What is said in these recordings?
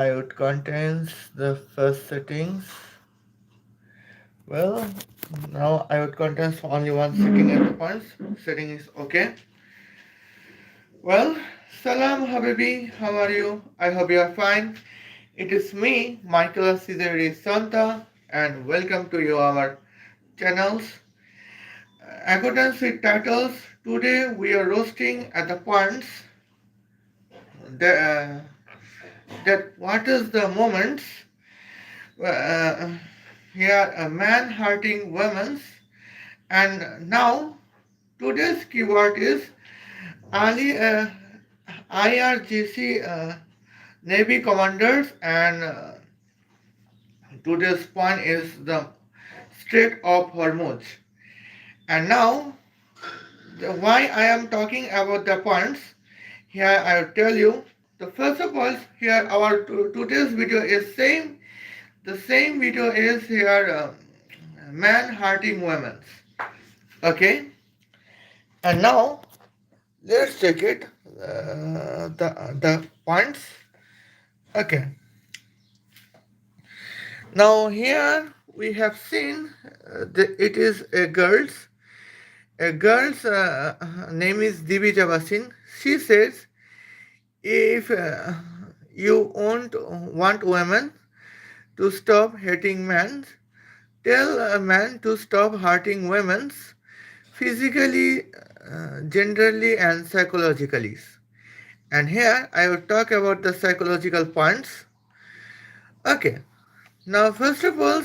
It contains the first settings. Well, now it contains only one setting at once. Setting is okay. Well, Salam Habibi, how are you? I hope you are fine. It is me, Michaela Santa, and welcome to our channels. Accordance with titles, today we are roasting at the points that, that what is the moments uh, here a man hurting women, and now today's keyword is Ali IRGC Navy commanders, and today's point is the Strait of Hormuz. And now, why I am talking about the points, here I will tell you. The first of all, here our today's video is same. The same video is here man hurting women. Okay, and now let's check it. The points. Okay. Now here we have seen it is a girl's. A girl's name is Divija Bhasin. She says, if you want women to stop hating men, tell a man to stop hurting women physically, generally, and psychologically. And here I will talk about the psychological points. Okay. Now, first of all,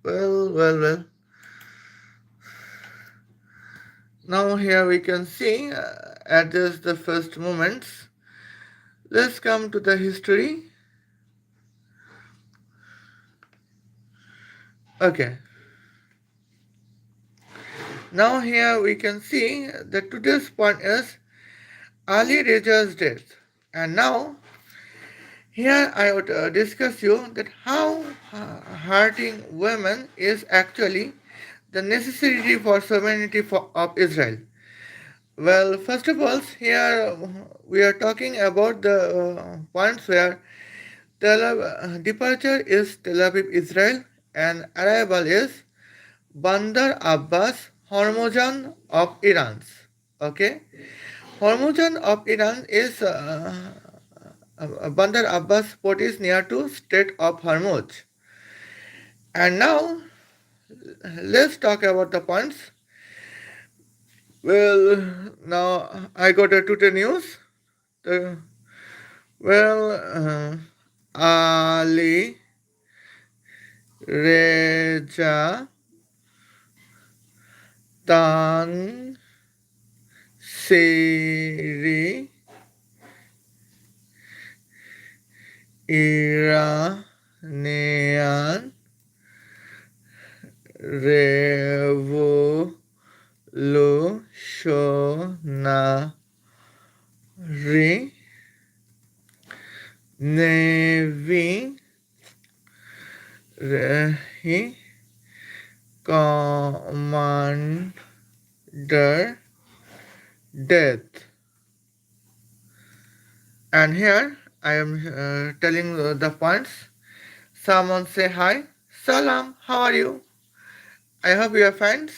well. Now here we can see at just the first moments. Let's come to the history. Okay. Now here we can see that today's point is Ali Reja's death. And now here I would discuss you that how hurting women is actually the necessity for sovereignty of Israel. Well, first of all, here we are talking about the points where departure is Tel Aviv, Israel, and arrival is Bandar Abbas, Hormuzan of Iran. Okay, Hormuzan of Iran is Bandar Abbas port is near to Strait of Hormuz. And now let's talk about the points. Well, now I got a Twitter news. The, Ali Reza Tan Siri Iranian Revolutionary Navy Commander death. And here I am telling the points. Someone say hi. Salam, how are you? I hope you are fine.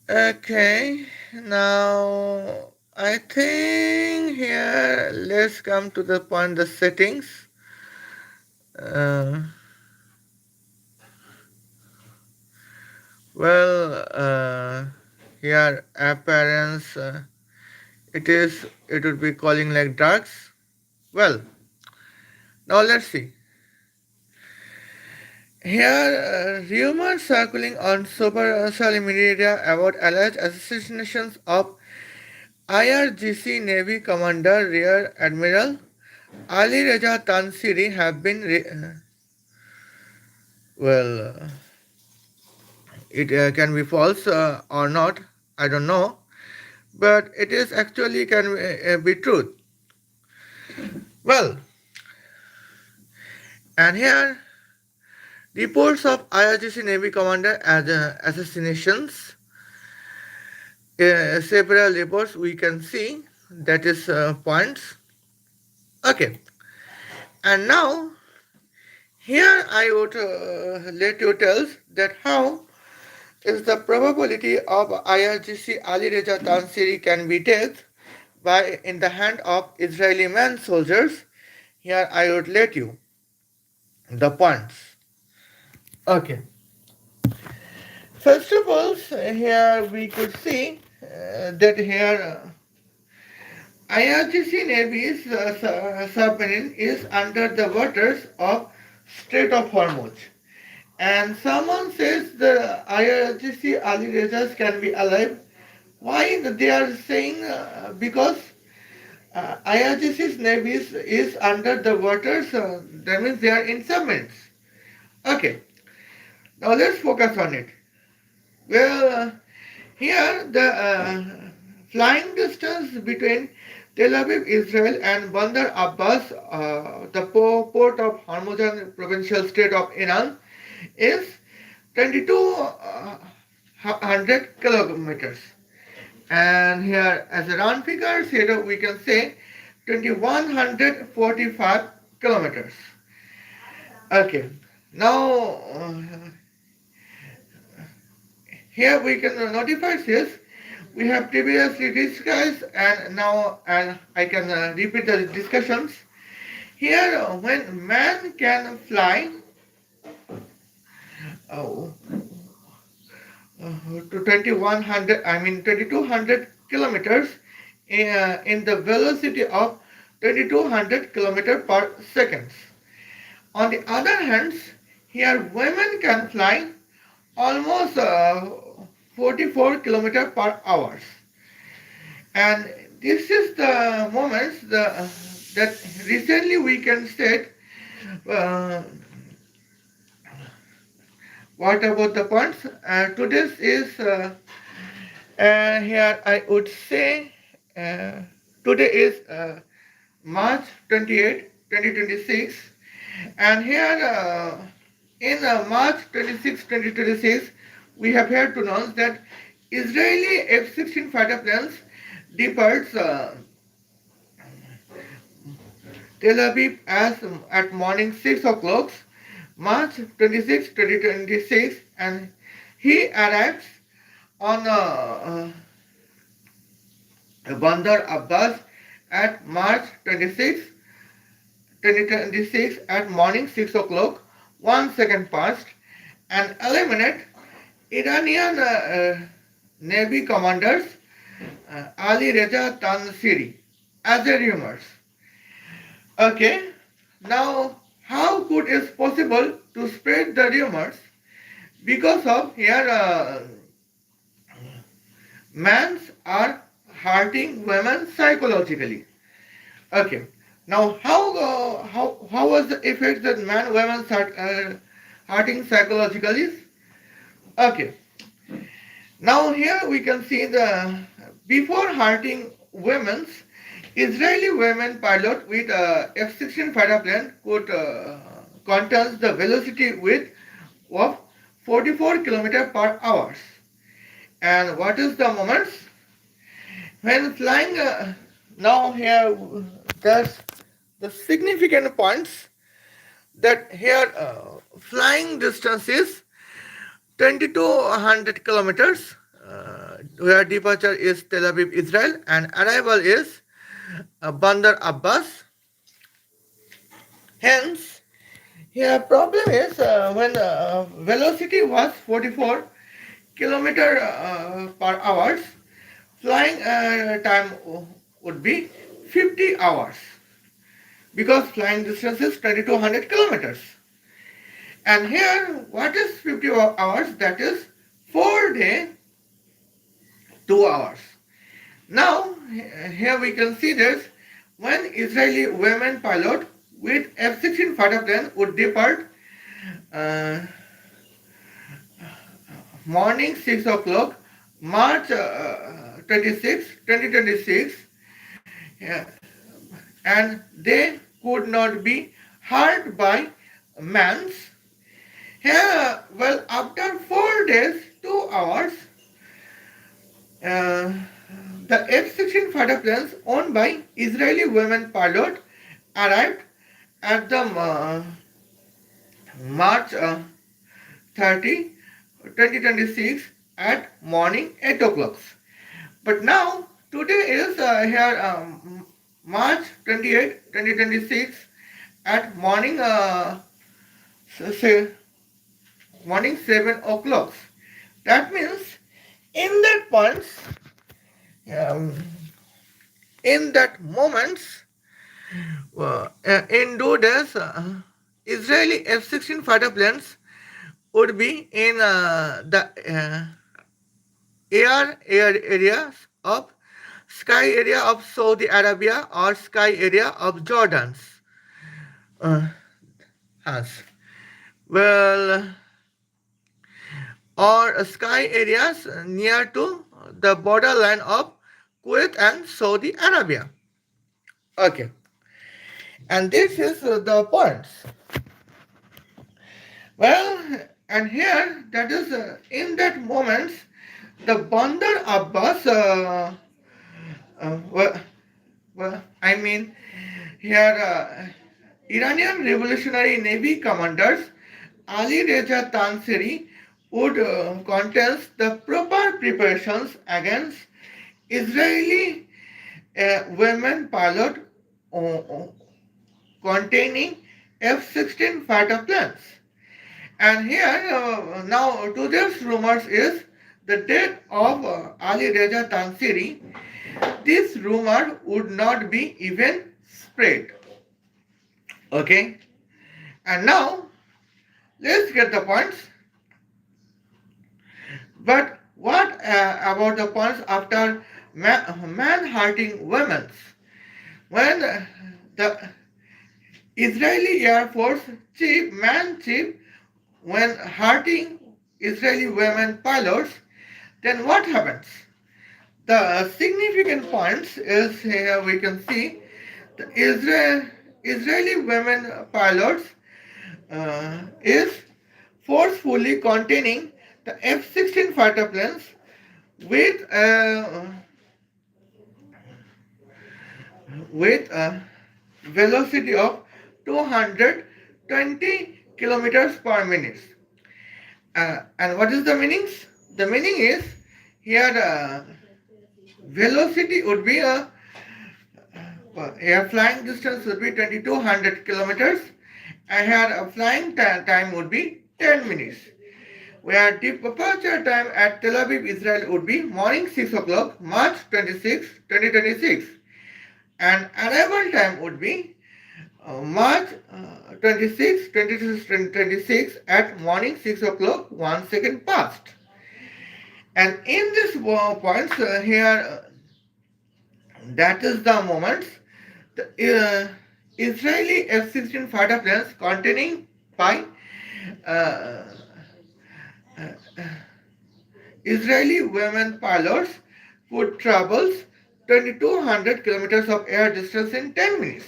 Okay, now I think here let's come to the point, the settings. Uh, here appearance it would be calling like drugs. Well, now let's see. Here, rumors circling on social media about alleged assassinations of IRGC Navy Commander Rear Admiral Ali Reza Tansiri have been it can be false or not, I don't know, but it is actually can be truth. Well, and here reports of IRGC Navy Commander assassinations. Several reports we can see, that is points. Okay, and now here I would let you tell that how is the probability of IRGC Ali Reza Tansiri can be dead by in the hand of Israeli man soldiers. Here I would let you the points. Okay. First of all, here we could see that here IRGC Navy's submarine is under the waters of Strait of Hormuz. And someone says the IRGC Ali Rezas can be alive. Why they are saying? Because IRGC's navy is under the waters. That means they are in submarines. Okay. Now let's focus on it. Well, here the flying distance between Tel Aviv, Israel and Bandar Abbas, the port of Hormuzgan provincial state of Iran, is 2200 kilometers. And here as a round figure, here we can say 2145 kilometers. Okay. Now here we can notify this. We have previously discussed and now and I can repeat the discussions. Here when man can fly oh, to 2100, I mean 2200 kilometers in the velocity of 2200 kilometers per second. On the other hand, here women can fly almost 44 kilometers per hour. And this is the moments that recently we can state. Uh, what about the points? Today's is here I would say today is March 28, 2026, and here in March 26, 2026, we have here to announce that Israeli F-16 fighter planes departs Tel Aviv as at morning 6 o'clock, March 26, 2026, and he arrives on Bandar Abbas at March 26, 2026 at morning 6 o'clock, 1 second past, and eliminate Iranian Navy commanders Ali Reza Tansiri as a rumors. Okay, now how could it possible to spread the rumors? Because of here men are hurting women psychologically. Okay, now how was the effect that man women start hurting psychologically? Okay, now here we can see the before hurting women, Israeli women pilot with F-16 fighter plane could contain the velocity with of 44 kilometers per hour. And what is the moments when flying? Now here there's the significant points that here flying distance is 2200 kilometers, where departure is Tel Aviv, Israel, and arrival is Bandar Abbas. Hence, here problem is when velocity was 44 kilometer per hours, flying time would be 50 hours because flying distance is 2200 kilometers. And here, what is 50 hours? That is 4 days, 2 hours. Now, here we can see this when Israeli women pilot with F-16 fighter plane would depart morning 6 o'clock, March 26, 2026, and they could not be hurt by mans. Here, well, after 4 days, 2 hours, the F-16 fighter planes owned by Israeli women pilot arrived at the March 30, 2026 at morning 8 o'clock. But now, today is here March 28, 2026 at morning say, morning 7 o'clock. That means in that point, um, in that moment, in 2 days, Israeli F-16 fighter planes would be in the air areas of sky area of Saudi Arabia or sky area of Jordan's uh, has. Well, or sky areas near to the borderline of Kuwait and Saudi Arabia. Okay, and this is the points. Well, and here that is in that moment the Bandar Abbas. Well, I mean here Iranian Revolutionary Navy commanders Ali Reza Tansiri would contest the proper preparations against Israeli women pilot containing F-16 fighter planes. And here now today's rumors is the death of Ali Reza Tansiri. This rumor would not be even spread. Okay, and now let's get the points. But what about the points after man-hurting women? When the Israeli Air Force chief, when hurting Israeli women pilots, then what happens? The significant points is here we can see the Israeli women pilots is forcefully containing the F-16 fighter planes with a velocity of 220 kilometers per minute. And what is the meanings? The meaning is here velocity would be a flying distance would be 2200 kilometers and here a flying time would be 10 minutes. Where departure time at Tel Aviv, Israel would be morning 6 o'clock, March 26, 2026. And arrival time would be March 26, 2026 at morning 6 o'clock, 1 second past. And in this points here, that is the moments, the Israeli F-16 fighter planes containing by Israeli women pilots would travel 2200 kilometers of air distance in 10 minutes.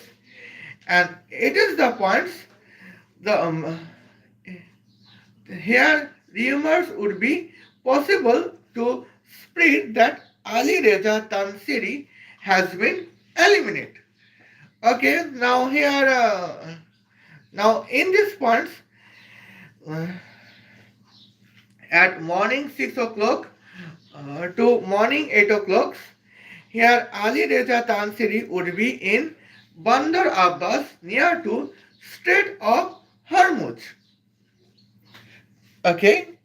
And it is the points, the here rumors would be possible to spread that Ali Reza Tansiri has been eliminated. Okay, now here, now in this points, at morning 6 o'clock to morning 8 o'clock, here Ali Reza Tansiri would be in Bandar Abbas near to Strait of Hormuz. Okay,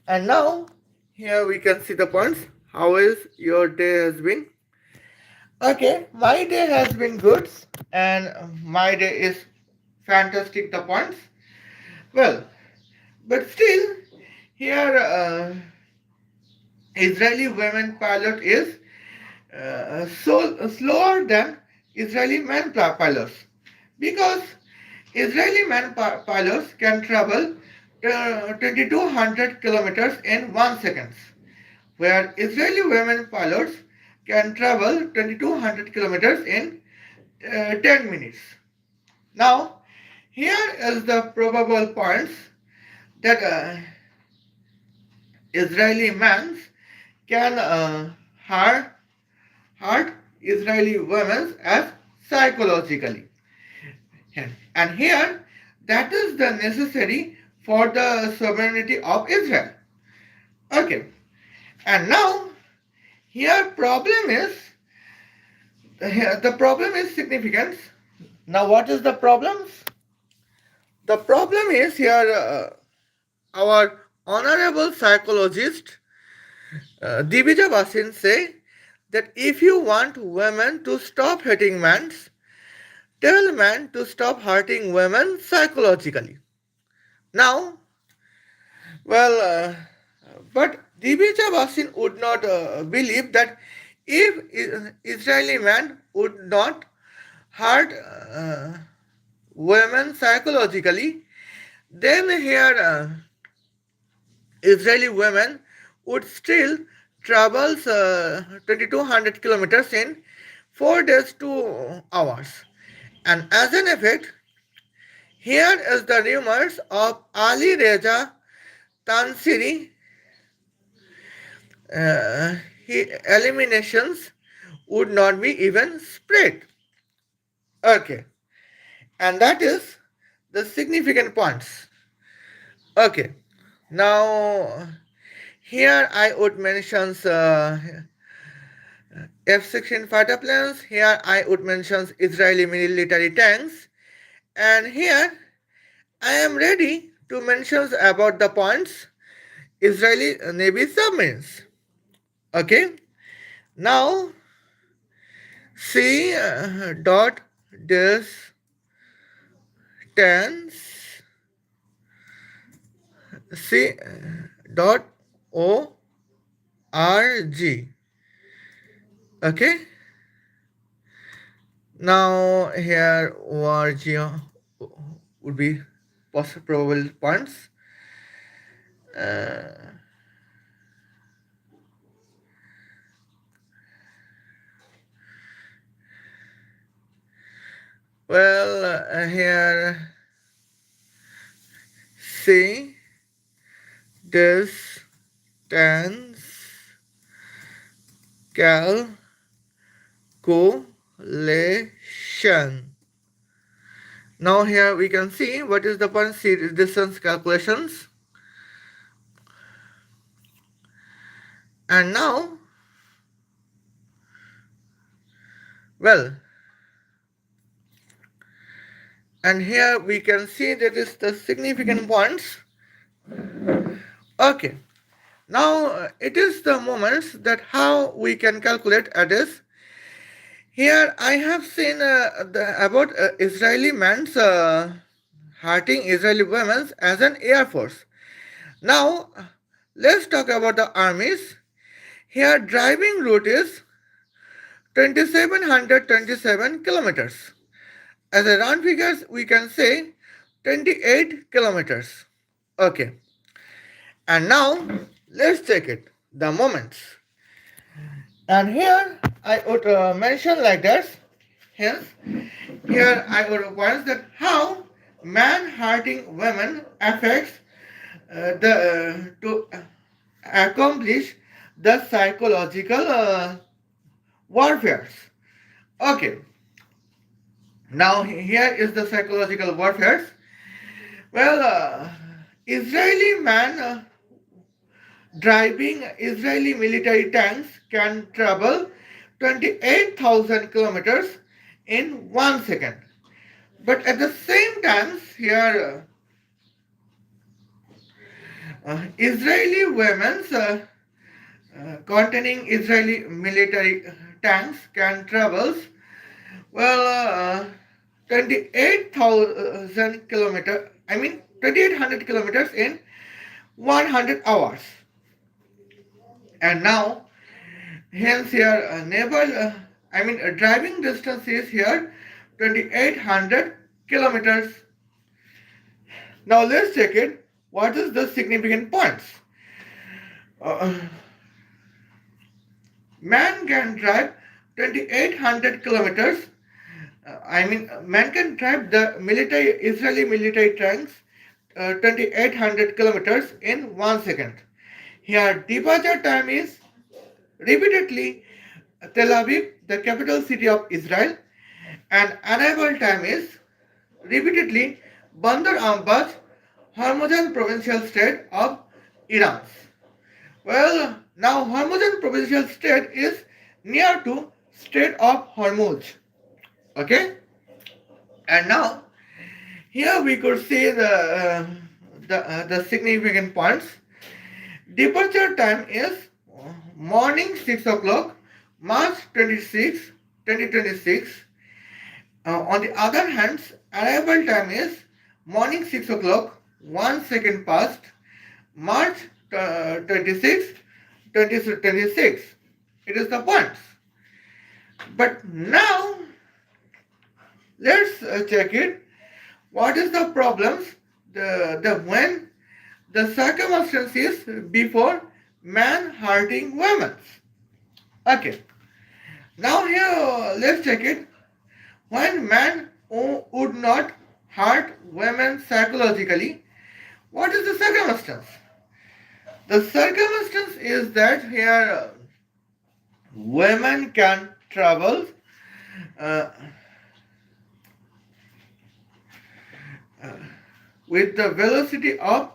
and now here we can see the points. How is your day has been? Okay, my day has been good and my day is fantastic the points. Well, but still here Israeli women pilot is so slower than Israeli men pilots because Israeli men pilots can travel 2200 kilometers in 1 second, where Israeli women pilots can travel 2200 kilometers in 10 minutes. Now, here is the probable points that Israeli men can hurt Israeli women as psychologically. And here, that is the necessary for the sovereignty of Israel. Okay. And now, here the problem is significance. Now, what is the problem? The problem is here our honorable psychologist Divija Bhasin say that if you want women to stop hating men, tell men to stop hurting women psychologically. Now, well, but Divija Bhasin would not believe that if Israeli man would not hurt women psychologically, then here Israeli women would still travel 2200 kilometers in 4 days 2 hours. And as an effect, here is the rumors of Ali Reza Tansiri eliminations would not be even spread. Okay, and that is the significant points. Okay, now here I would mention F-16 fighter planes. Here I would mention Israeli military tanks, and here I am ready to mention about the points Israeli Navy submarines. Okay, now see dot distance C dot ORG. Okay. Now here ORG would be possible probable points. Here C distance calculation. Now here we can see what is the point distance calculations. And now, and here we can see that is the significant points. Okay. Now it is the moments that how we can calculate this. Here I have seen about Israeli men's hurting Israeli women as an air force. Now let's talk about the armies. Here driving route is 2727 kilometers. As a round figures we can say 28 kilometers. Okay. And now let's check it. The moments. And here I would mention like this. Hence, here I would point that how man hurting women affects to accomplish the psychological warfare. Okay. Now here is the psychological warfare. Israeli man driving Israeli military tanks can travel 28,000 kilometers in 1 second. But at the same time, here Israeli women's containing Israeli military tanks can travel 28,000 kilometers. 2,800 kilometers in 100 hours. And now, hence here, driving distance is here 2,800 kilometers. Now let's check it. What is the significant points? Man can drive 2,800 kilometers. Man can drive the Israeli military tanks 2,800 kilometers in 1 second. Here, departure time is repeatedly Tel Aviv, the capital city of Israel, and arrival time is repeatedly Bandar Abbas, Hormuzan provincial state of Iran. Well, now Hormuzan provincial state is near to Strait of Hormuz. Okay, and now here we could see the significant points. Departure time is morning 6 o'clock, March 26, 2026. On the other hand, arrival time is morning 6 o'clock, 1 second past, March 26, 2026. It is the points. But now, let's check it. What is the problems when the circumstances before man hurting women? Okay. Now here, let's check it. When man would not hurt women psychologically, what is the circumstance? The circumstance is that here women can travel uh, with the velocity of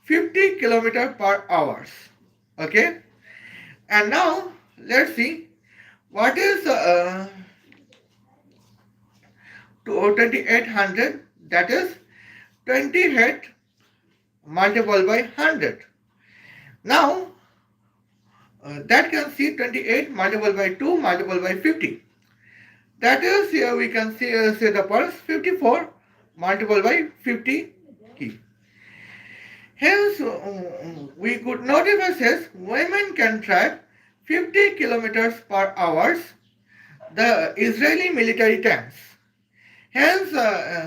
50 km per hour. Okay, and now let's see what is 2800, that is 28 multiplied by 100. Now that can see 28 multiplied by 2 multiplied by 50. That is, here we can see say the parts 54 multiplied by 50 key. Hence, we could notify says women can drive 50 kilometers per hour the Israeli military tanks. Hence,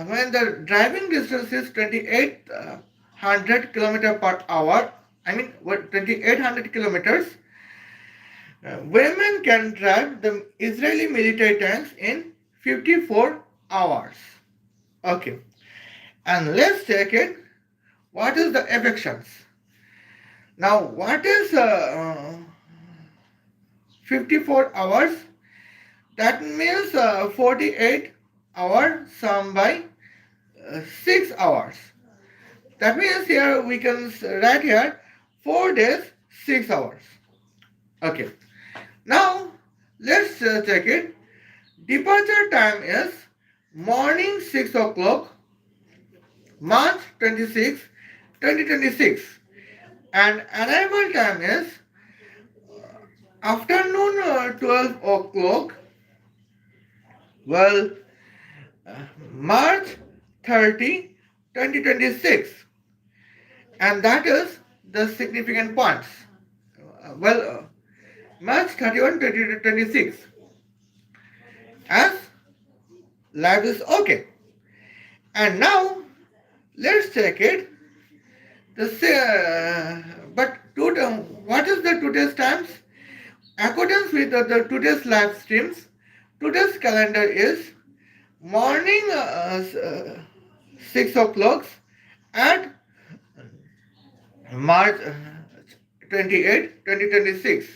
when the driving distance is 2800 kilometers per hour, 2800 kilometers, women can drive the Israeli military tanks in 54 hours. Okay, and let's check it. What is the affections? Now, what is 54 hours? That means 48 hours sum by 6 hours. That means here we can write here 4 days, 6 hours. Okay. Now, let's check it. Departure time is morning 6 o'clock, March 26, 2026. And arrival time is afternoon 12 o'clock, well, March 30, 2026. And that is the significant points. March 31, 2026. As life is okay. And now, let's check it. What is the today's times? According with the today's live streams, today's calendar is morning 6 o'clock at March 28, 2026.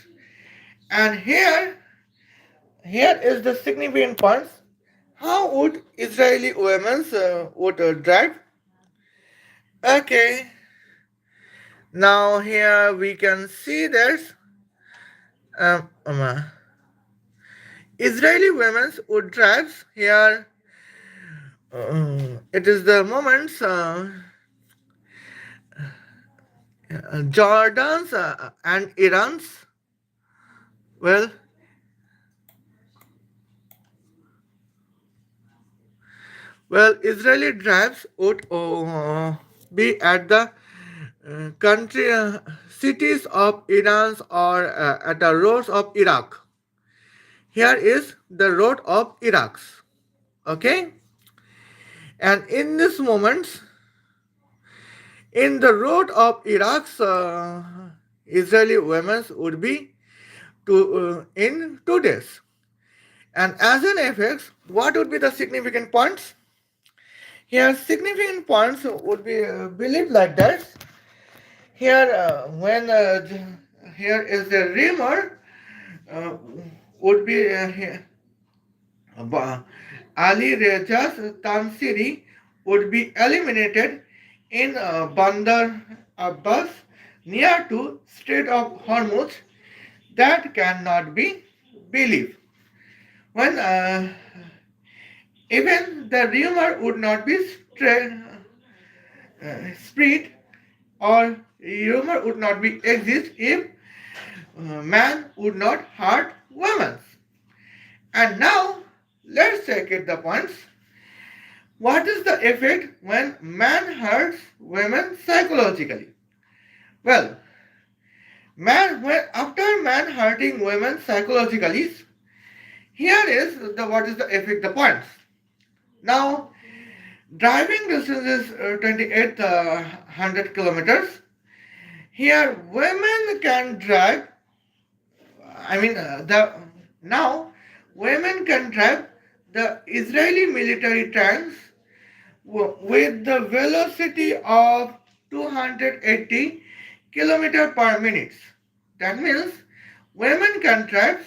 And here is the significant points. How would Israeli women would drive? Okay. Now here we can see that Israeli women would drive here. It is the moments Jordan's and Iran's. Well, Israeli drives would be at the country cities of Iran or at the roads of Iraq. Here is the road of Iraq. Okay, and in this moment, in the road of Iraq, Israeli women would be in 2 days. And as an effect, what would be the significant points? Here, significant points would be believed like that. Here, here is the rumor would be here. Ali Reja's Tansiri would be eliminated in Bandar Abbas near to Strait of Hormuz. That cannot be believed. When even the rumor would not be spread, or rumor would not be exist if man would not hurt women. And now let's check it the points. What is the effect when man hurts women psychologically? Well, after man hurting women psychologically, here is what is the effect, the points. Now, driving distance is 2800 kilometers. Here, women can drive. Now women can drive the Israeli military tanks with the velocity of 280 kilometer per minute. That means women can drive.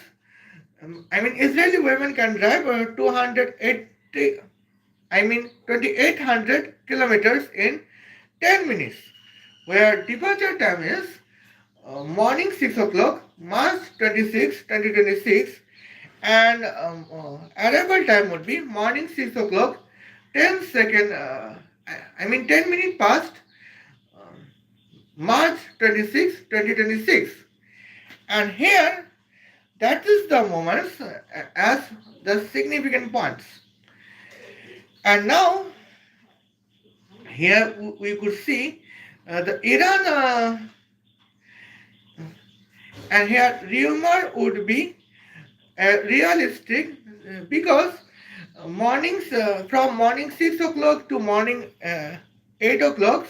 Israeli women can drive 280. 2800 kilometers in 10 minutes, where departure time is morning 6 o'clock, March 26, 2026, and arrival time would be morning 6 o'clock, 10 second, 10 minutes past March 26, 2026. And here, that is the moments as the significant points. And now, here we could see the Iran, and here rumor would be realistic because from morning 6 o'clock to morning 8 o'clock,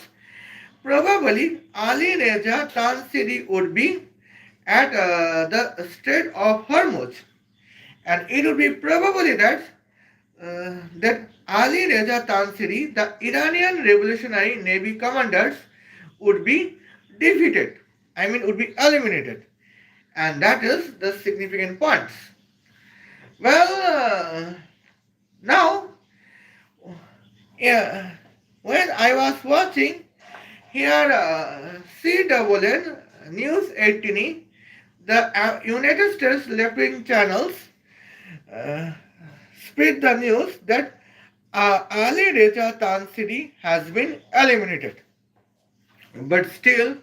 probably Ali Reza Tansiri would be at the Strait of Hormuz, and it would be probably that Ali Reza Tansiri, the Iranian Revolutionary Navy commanders, would be defeated. Would be eliminated. And that is the significant points. Well, now, when I was watching here, CNN News 18, the United States left-wing channels spread the news that Ali Reza Tansiri has been eliminated. But still,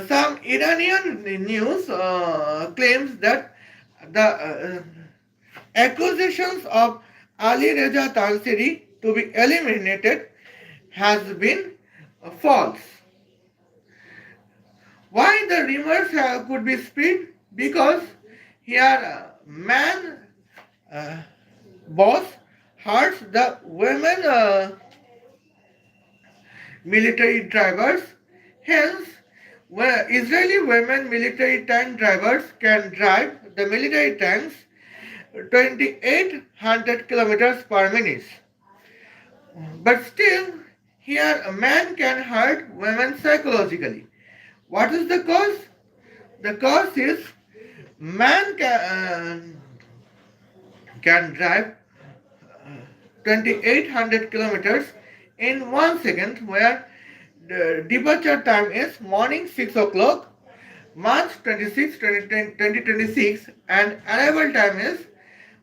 some Iranian news claims that the accusations of Ali Reza Tansiri to be eliminated has been false. Why the rumors could be spread? Because here man boss hurts the women military drivers. Hence, Israeli women military tank drivers can drive the military tanks 2800 kilometers per minute. But still, here a man can hurt women psychologically. What is the cause? The cause is man can drive 2800 kilometers in 1 second, where the departure time is morning 6 o'clock, March 26, 2026, and arrival time is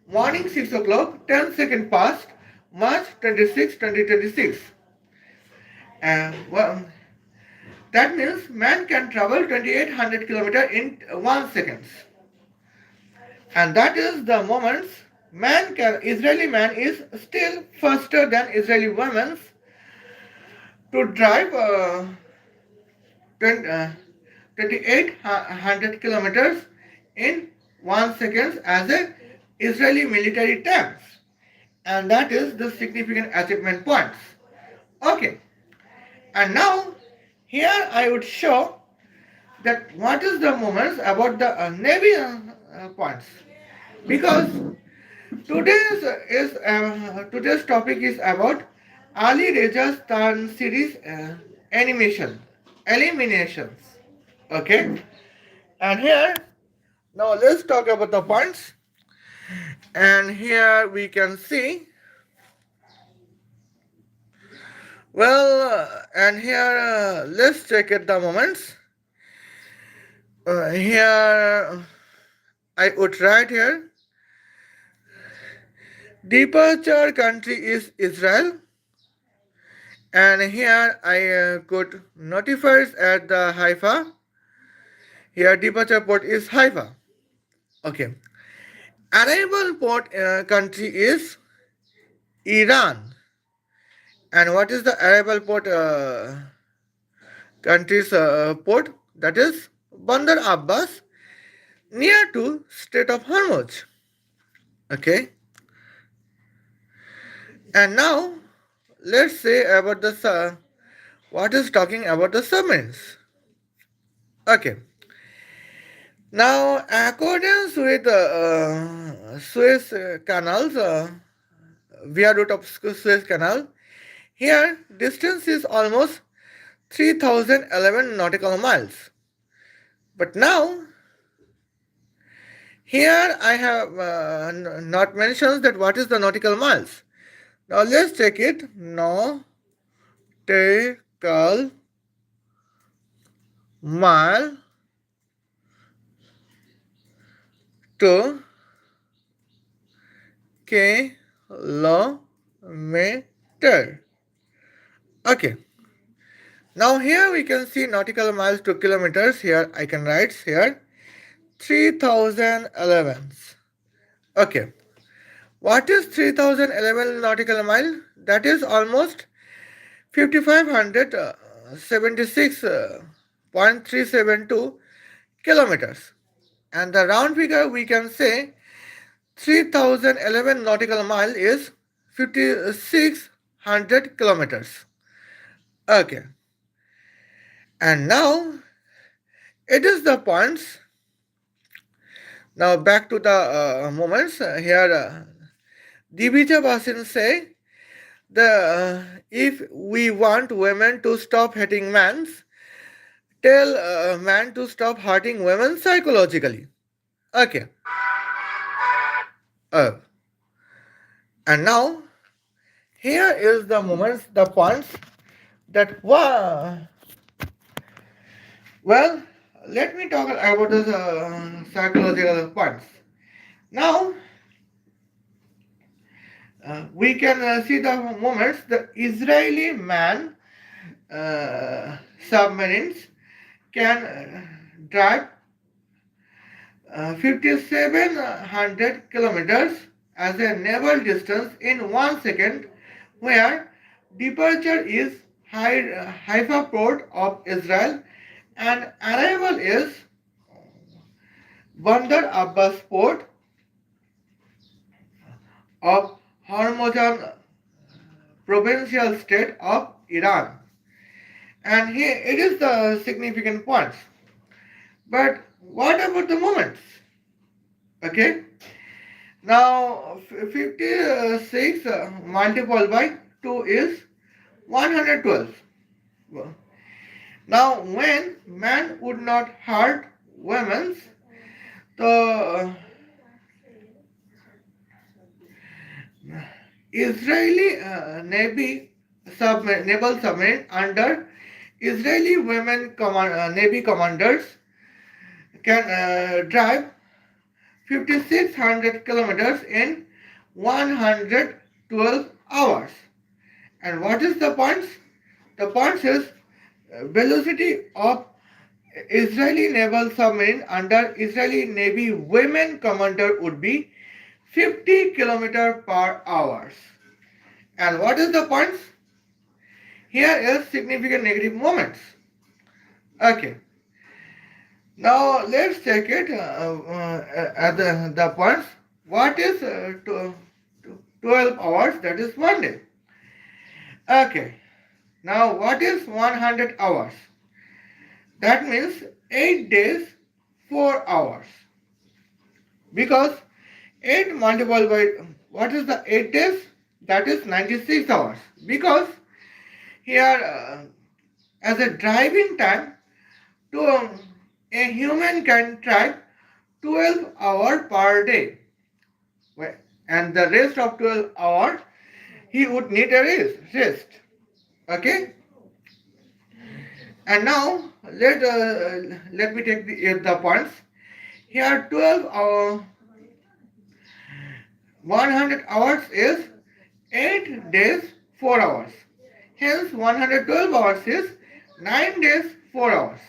morning 6 o'clock, 10 seconds past March 26, 2026. That means man can travel 2800 kilometers in 1 second. And that is the moments Israeli man is still faster than Israeli women to drive 2800 kilometers in 1 second as a Israeli military tanks. And that is the significant achievement points. Okay. And now, here I would show that what is the moments about the Navy points. Because today's topic is about Ali Reza's series eliminations. Okay, and here now let's talk about the points. And here we can see And here let's check it the moments. Here I would write here departure country is Israel, and here I could notify at the Haifa. Here departure port is Haifa. Okay. Arrival port country is Iran. And what is the arrival port country's port? That is Bandar Abbas, near to Strait of Hormuz. Okay. And now let's say about the what is talking about the submarines. Okay. Now, accordance with Suez canals, viaduct of Suez Canal, here distance is almost 3011 nautical miles. But now, here I have not mentioned that what is the nautical miles. Now let's check it. Nautical mile to kilometer. Okay. Now here we can see nautical miles to kilometers. Here I can write here 3011. Okay. What is 3011 nautical mile? That is almost 5576.372 kilometers. And the round figure we can say 3011 nautical mile is 5600 kilometers. Okay. And now it is the points. Now back to the moments. Here Divija Bhasin say if we want women to stop hating men, tell man to stop hurting women psychologically. Okay. Uh, and now here is the moments, the points that well, let me talk about the psychological points. Now we can see the moments the Israeli man submarines can drive 5700 kilometers as a naval distance in 1 second, where departure is Haifa port of Israel and arrival is Bandar Abbas port of Hormuz provincial state of Iran. And here it is the significant points. But what about the moments? Okay. Now 56 multiplied by 2 is 112. Now when man would not hurt women, the Israeli naval submarine under Israeli Navy commanders can drive 5600 kilometers in 112 hours. And what is the points? The points is velocity of Israeli naval submarine under Israeli Navy women commander would be 50 kilometer per hours. And what is the points? Here is significant negative moments. Okay. Now let's check it at the points. What is 12 hours? That is 1 day. Okay. Now what is 100 hours? That means 8 days, 4 hours. Because 8 multiplied by, what is the 8 days? That is 96 hours. Because here as a driving time, to a human can drive 12 hours per day. And the rest of 12 hours, he would need a rest. Okay, and now let me take the points. Here 12 100 hours is 8 days 4 hours. Hence 112 hours is 9 days 4 hours.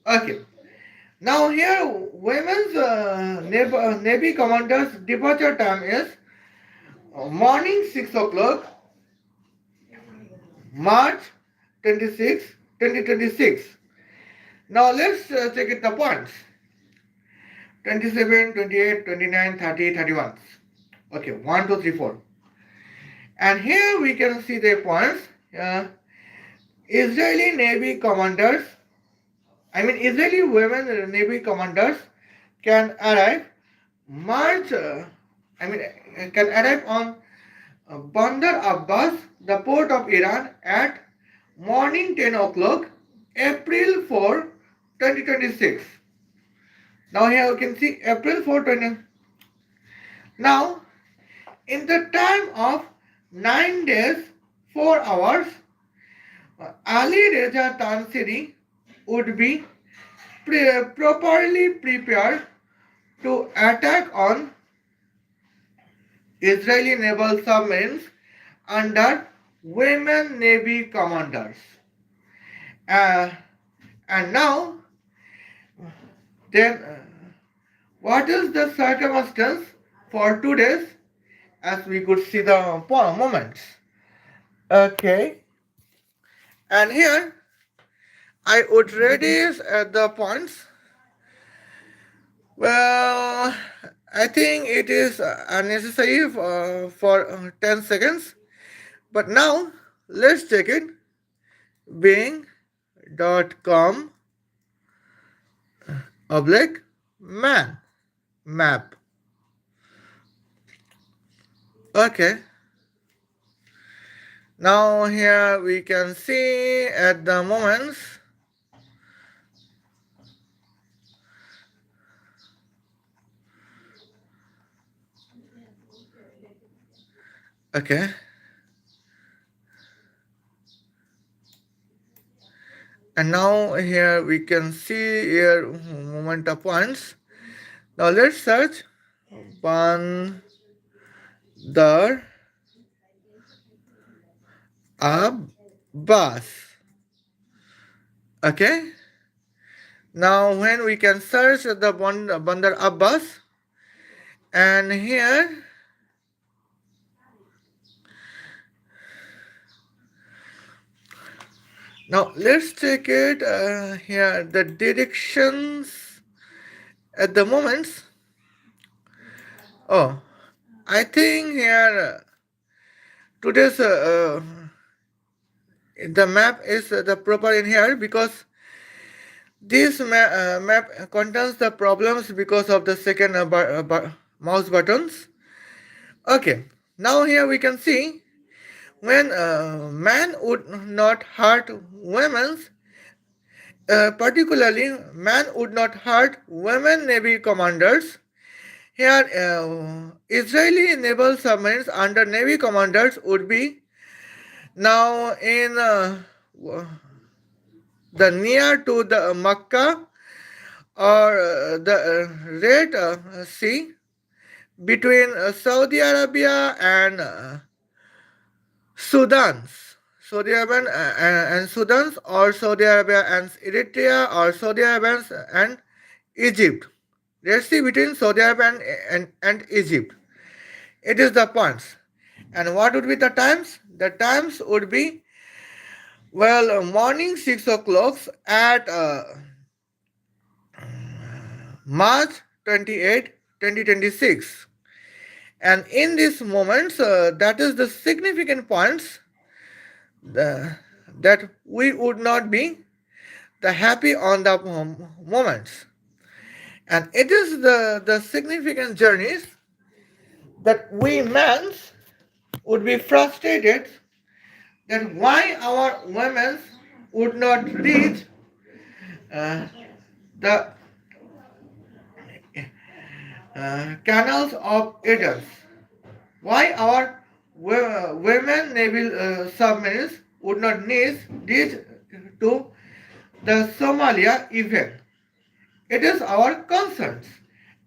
Okay. Now here women's Navy commander's departure time is morning 6 o'clock, March 26, 2026. Now let's check it the points. 27, 28, 29, 30, 31. Okay, 1, 2, 3, 4. And here we can see the points. Israeli Navy commanders, Israeli women Navy commanders can arrive March, can arrive on Bandar Abbas, the port of Iran, at morning 10 o'clock, April 4, 2026. Now here you can see April 4, 20. Now, in the time of 9 days, 4 hours, Ali Reza Tansiri would be properly prepared to attack on Israeli naval submarines under women Navy commanders. And now, then, what is the circumstance for 2 days? As we could see the moments. Okay. And here, I would reduce the points. Well, I think it is unnecessary for 10 seconds. But now, let's check it. Bing.com /man map. Okay. Now here we can see at the moments. Okay. And now here we can see here moment of points. Now let's search Bandar Abbas. Okay. Now when we can search the Bandar Abbas, and here now let's take it here the directions at the moments. Oh, I think here today's the map is the proper in here because this map contains the problems because of the second mouse buttons. Okay, now here we can see when man would not hurt women, particularly man would not hurt women Navy commanders. Here, Israeli naval submarines under Navy commanders would be now in the near to the Makkah or the Red Sea between Saudi Arabia and Saudi Arabia and Sudan, or Saudi Arabia and Eritrea, or Saudi Arabia and Egypt. Red Sea between Saudi Arabia and Egypt. It is the points. And what would be the times? The times would be, well, morning 6 o'clock at March 28, 2026. And in these moments, that is the significant points that we would not be the happy on the moments. And it is the significant journeys that we men would be frustrated that why our women would not reach the canals of Eden. Why our women naval submarines would not need this to the Somalia event. It is our concerns,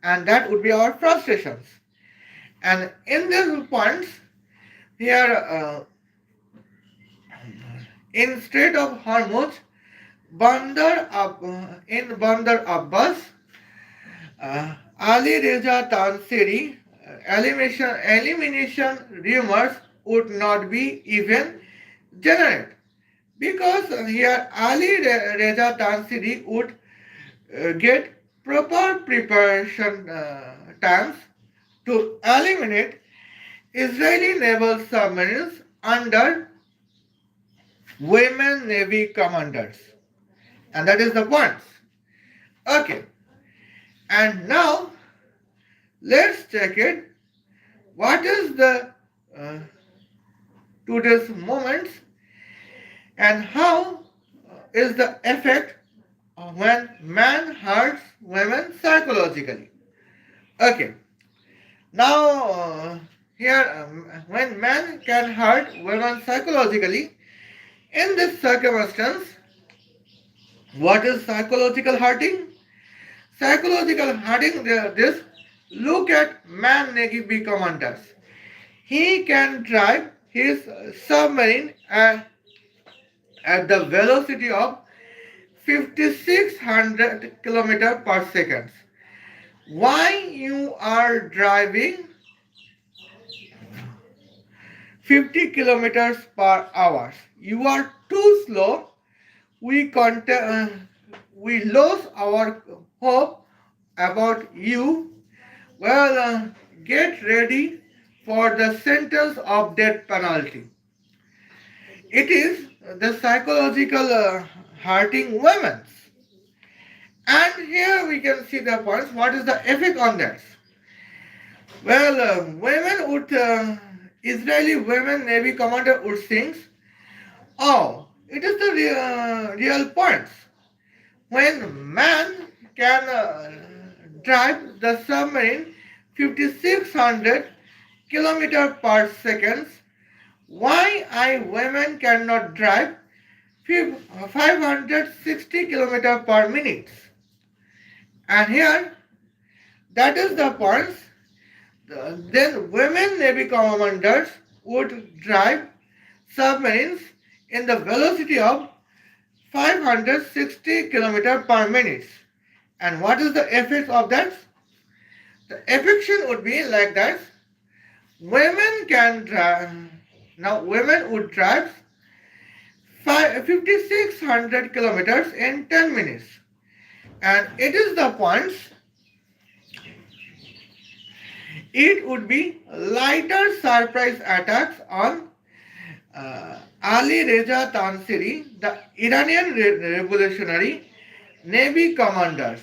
and that would be our frustrations. And in these points, here in Strait of Hormuz, in Bandar Abbas, Ali Reza Tansiri elimination rumors would not be even generated because here Ali Reza Tansiri would get proper preparation times to eliminate Israeli naval submarines under women navy commanders. And that is the point. Okay. And now let's check it. What is the today's moments and how is the effect when man hurts women psychologically? Okay. Now here when man can hurt women psychologically, in this circumstance, what is psychological hurting? Psychological hurting, this, look at man Navy commanders. He can drive his submarine at the velocity of 5600 km per second. Why you are driving 50 kilometers per hour? You are too slow. We lose our hope about you. Well, get ready for the sentence of death penalty. It is the psychological hurting women. And here we can see the points. What is the effect on that? Well, women would, Israeli women Navy commander would think, oh, it is the real points. When man can drive the submarine 5600 km per second, why I women cannot drive 560 km per minute? And here, that is the points. Then women Navy commanders would drive submarines in the velocity of 560 km per minute. And what is the effect of that? The effect would be like that. Women can drive. Now women would drive 5600 kilometers in 10 minutes. And it is the points. It would be lighter surprise attacks on Ali Reza Tansiri, the Iranian revolutionary navy commanders,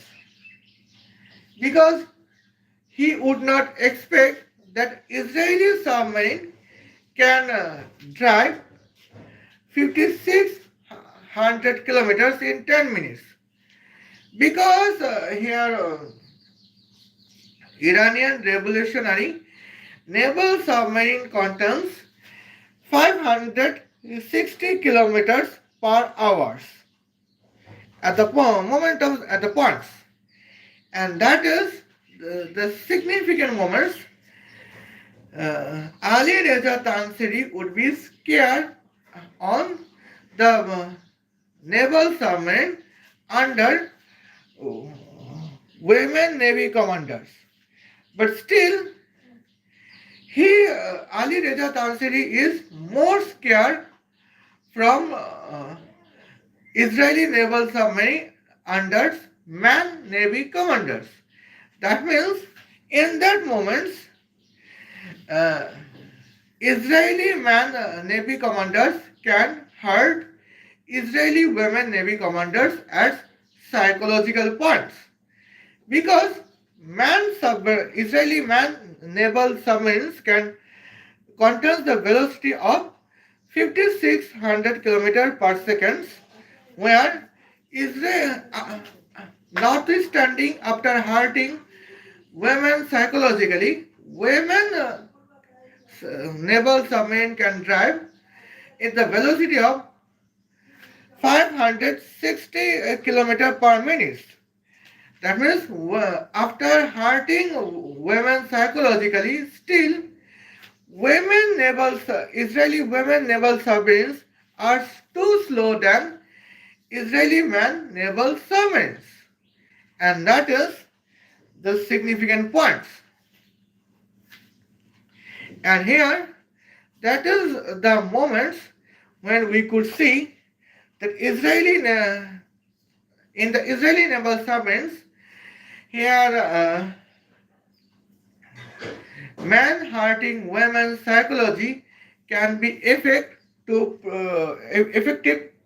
because he would not expect that Israeli submarine can drive 5600 kilometers in 10 minutes. Because here Iranian revolutionary naval submarine contains 560 kilometers per hour at the moment at the points, and that is the significant moments. Ali Reza Tansiri would be scared on the naval submarine under women navy commanders, but still Ali Reza Tansiri is more scared from Israeli naval submarine under man navy commanders. That means in that moment, Israeli man navy commanders can hurt Israeli women navy commanders as psychological points, because Israeli man naval submarines can contain the velocity of 5600 km per second, where Israel, notwithstanding after hurting women psychologically, women naval submarine can drive at the velocity of 560 km per minute. That means after hurting women psychologically, still Israeli women naval submarines are too slow than Israeli man naval submarines. And that is the significant points. And here, that is the moments when we could see that in the Israeli naval submarines, here man-hurting women's psychology can be effective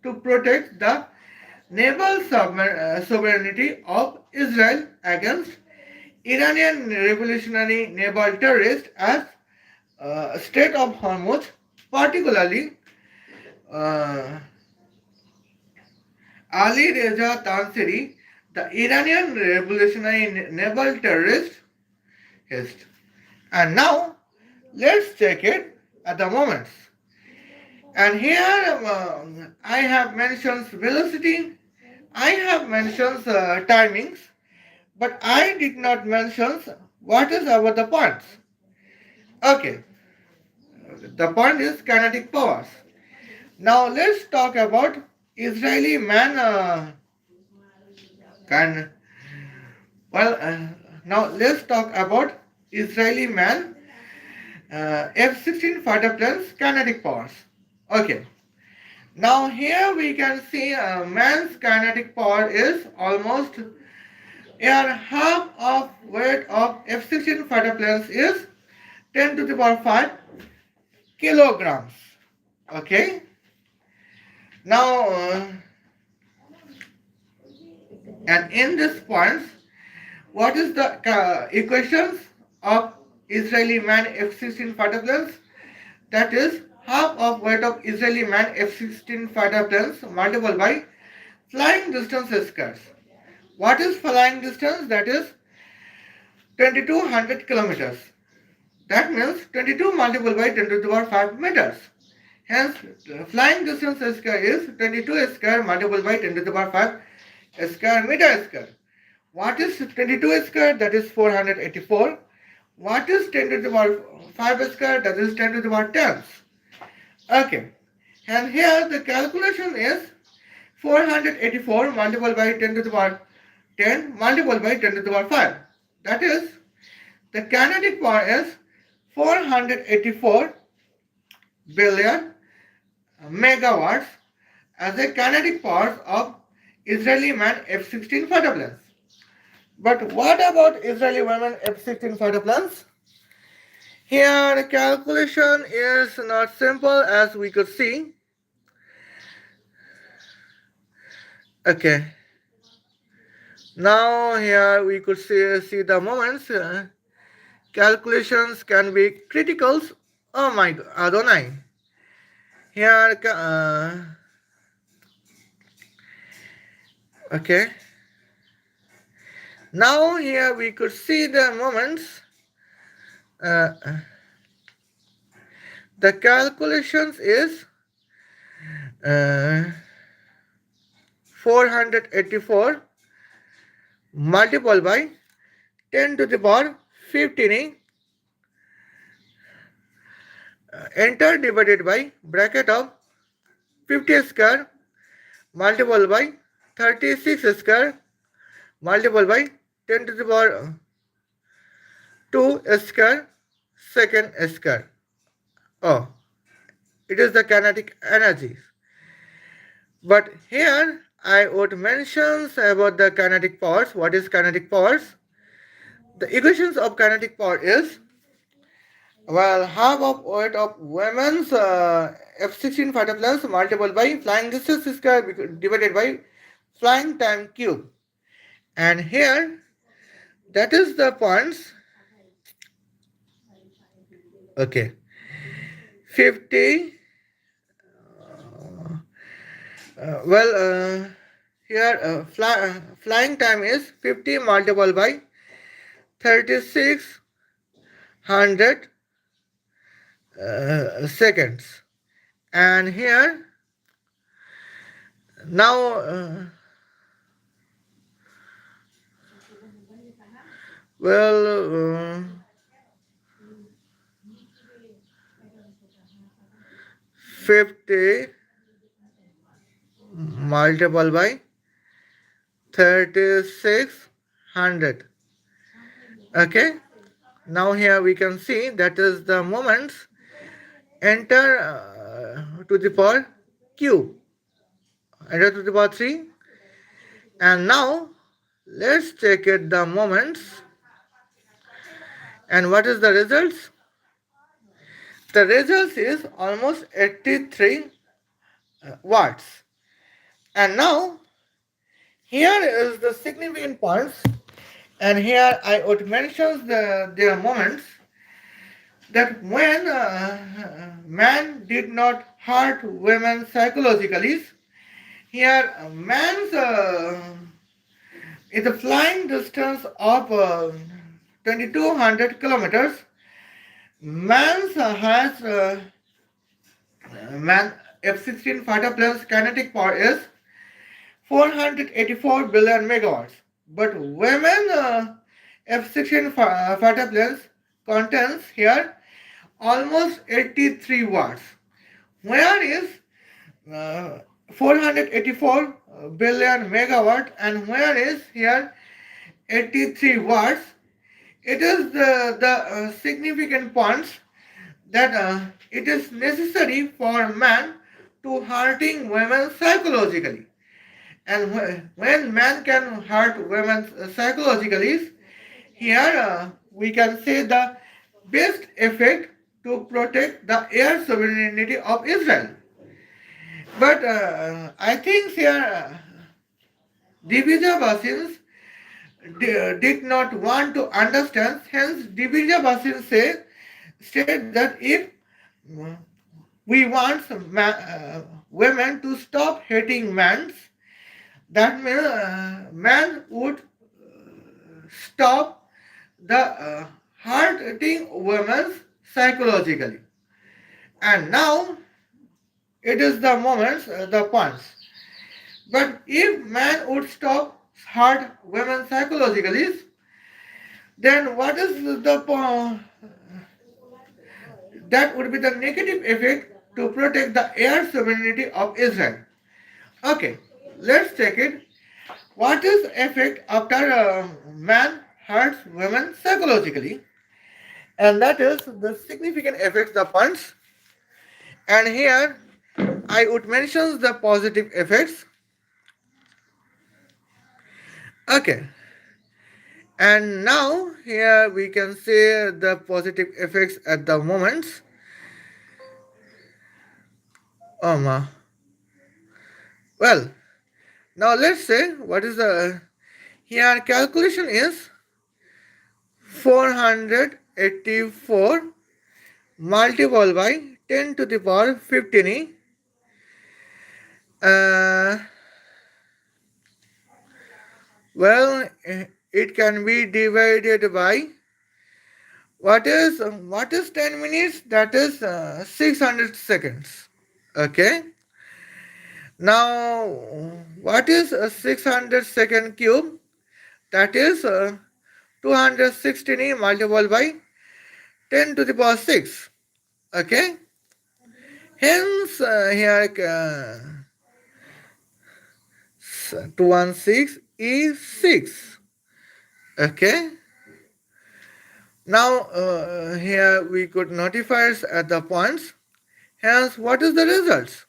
to protect the naval sovereignty of Israel against Iranian revolutionary naval terrorists as Strait of Hormuz, particularly Ali Reza Tansiri, the Iranian revolutionary naval terrorist. And now let's check it at the moments. And here I have mentioned velocity, I have mentioned timings, but I did not mention what is about the points. Okay, the point is kinetic powers. Now let's talk about Israeli man. Now let's talk about Israeli man F-16 fighter planes kinetic powers. Okay. Now here we can see man's kinetic power is almost half of weight of F-16 fighter planes is 10 to the power 5 kilograms. Okay. Now, and in this points, what is the equations of Israeli man F-16 fighter planes? That is half of weight of Israeli man F-16 fighter planes multiplied by flying distance squares. What is flying distance? That is 2200 kilometers. That means 22 multiplied by 10 to the power 5 meters. Hence, flying distance square is 22 square multiplied by 10 to the power 5 square meter square. What is 22 square? That is 484. What is 10 to the power 5 square? That is 10 to the power 10. Okay. And here the calculation is 484 multiplied by 10 to the power 10 multiplied by 10 to the power 5. That is, the kinetic power is 484 billion megawatts as a kinetic power of Israeli man F-16 fighter planes. But what about Israeli women F-16 fighter planes? Here the calculation is not simple as we could see. Okay. Now here we could see the moments. Calculations can be critical. Oh my God, Adonai. Here, okay. Now here we could see the moments. The calculations is 484 multiplied by 10 to the power 15 enter divided by bracket of 50 square multiplied by 36 square multiplied by 10 to the power 2 square second square. Oh, it is the kinetic energy. But here I would mention about the kinetic powers. What is kinetic powers? The equations of kinetic power is, well, half of weight of women's F-16 fighter planes multiplied by flying distance square divided by flying time cube. And here, that is the points. Okay. 50. Here flying time is 50 multiplied by 3600 seconds. And here now well 50 multiple by 3600. Okay, now here we can see that is the moments enter to the power q, enter to the power 3. And now let's check it the moments. And what is the results? The results is almost 83 watts. And now here is the significant points, and here I would mention their moments that when man did not hurt women psychologically, here man's in the flying distance of 2200 kilometers, man's has man F-16 fighter plane's kinetic power is 484 billion megawatts. But women F-16 fighter planes contains here almost 83 watts. Where is 484 billion megawatt and where is here 83 watts? It is the significant points that it is necessary for man to hurting women psychologically. And when man can hurt women psychologically, here we can say the best effect to protect the air sovereignty of Israel. But I think here Divija Bhasin did not want to understand. Hence, Divija Bhasin said that if we want women to stop hating men, that means man would stop the hurting women psychologically. And now it is the moments, the points. But if man would stop hurt women psychologically, then what is that would be the negative effect to protect the air sovereignty of Israel. Okay, let's take it. What is effect after a man hurts women psychologically? And that is the significant effects, the points. And here I would mention the positive effects. Okay. And now here we can say the positive effects at the moments. Well, now let's say what is the here calculation is 484 multiplied by 10 to the power 15. Well, it can be divided by what is 10 minutes? That is 600 seconds. Okay. Now, what is a 600 second cube? That is 216 multiplied by 10 to the power 6. Okay. Hence, here 216 is 6. Okay. Now, here we could notify at the points. Hence, what is the results?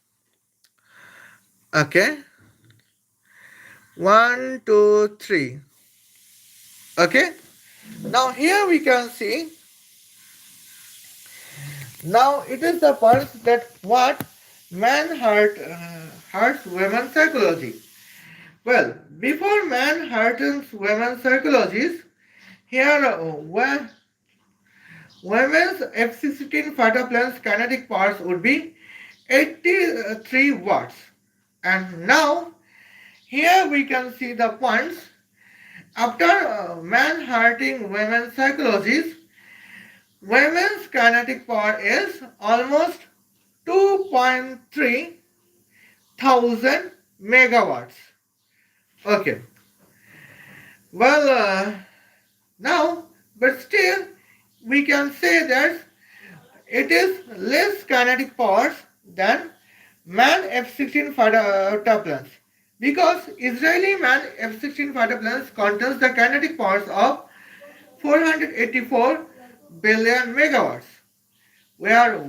Okay. 1, 2, 3. Okay. Now, here we can see. Now, it is the points that what man hurts women's psychology. Well, before man hurts women's psychologies, here women's F-16 fighter planes kinetic powers would be 83 watts. And now, here we can see the points. After man hurting women's psychologies, women's kinetic power is almost 2.3 thousand megawatts. Okay, well, now, but still, we can say that it is less kinetic powers than man F-16 fighter planes because Israeli man F-16 fighter planes contains the kinetic powers of 484 billion megawatts, where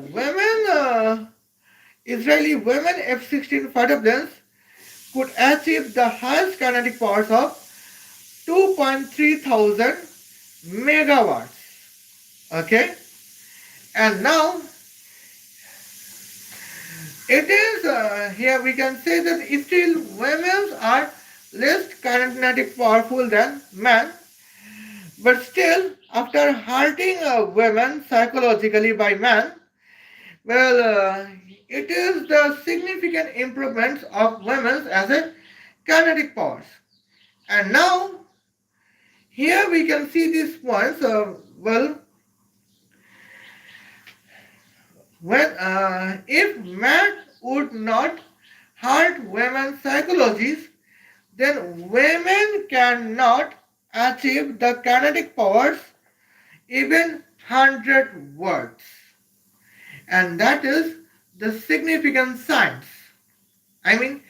Israeli women F-16 fighter planes could achieve the highest kinetic powers of 2.3 thousand megawatts. Okay, and now it is here we can say that still women are less kinetic powerful than men, but still after hurting women psychologically by men, well, it is the significant improvements of women as a kinetic powers. And now here we can see these points. Well, when if man would not hurt women's psychologies, then women cannot achieve the kinetic powers even 100 words. And that is the significant science. I mean,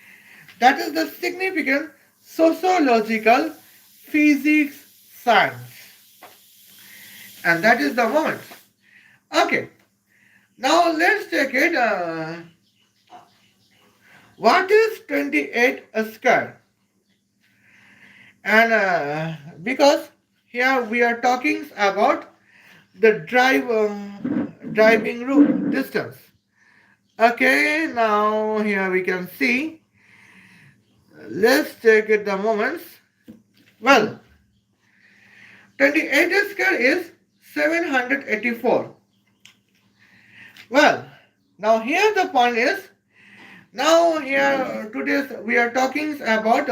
that is the significant sociological physics science. And that is the moment. Okay. Now let's take it. What is 28 square? And because here we are talking about the driving route distance. Okay, now here we can see. Let's take it the moments. Well, 28 square is 784. Well, now here the point is, now here today we are talking about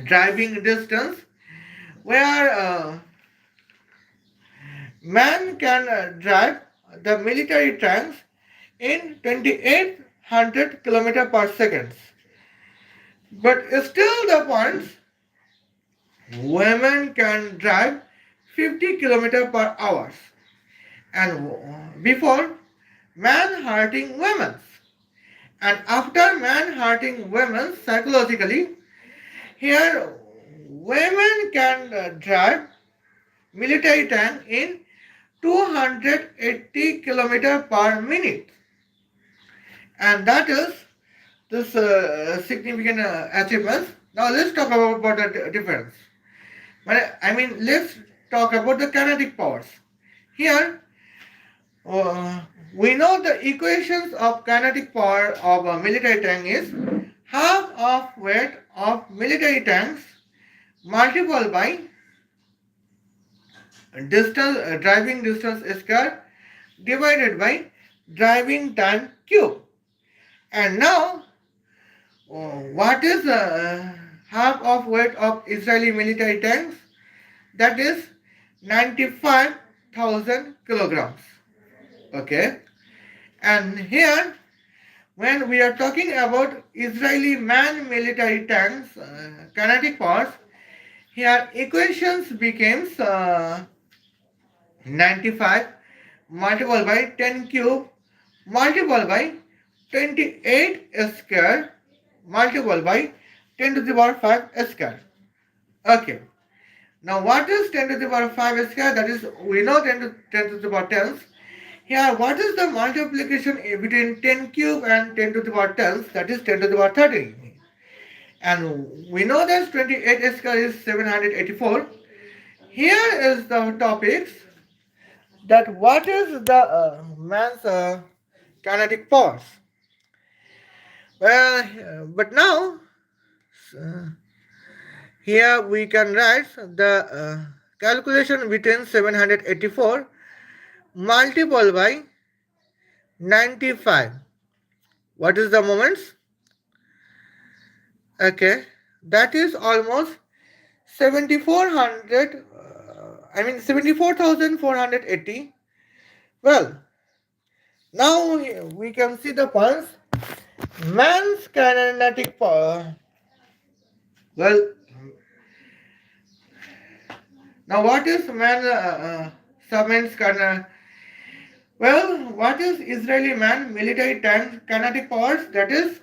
driving distance where man can drive the military tanks in 2800 km per second. But still the point, women can drive 50 km per hour. And before, man hurting women. And after man hurting women psychologically, here women can drive military tank in 280 km per minute. And that is this significant achievements. Now let's talk about the difference. I mean, let's talk about the kinetic powers. Here, we know the equations of kinetic power of a military tank is half of weight of military tanks multiplied by distance driving distance square divided by driving time cube. And now, what is half of weight of Israeli military tanks? That is 95,000 kilograms. Okay, and here when we are talking about Israeli man military tanks kinetic powers, here equations becomes 95 multiplied by 10 cube multiplied by 28 square multiplied by 10 to the power 5 square. Okay. Now what is 10 to the power 5 square? That is, we know 10 to the power 10. Here, what is the multiplication between 10 cube and 10 to the power 10? That is 10 to the power 30. And we know that 28 square is 784. Here is the topics that what is the man's kinetic powers. Well, but now here we can write the calculation between 784 multiplied by 95. What is the moments? Okay, that is almost 7400. 74,480. Well, Now we can see the points. Man's kinetic power. Well, now what is man man's kinetic? Well, what is Israeli man military tank kinetic powers? That is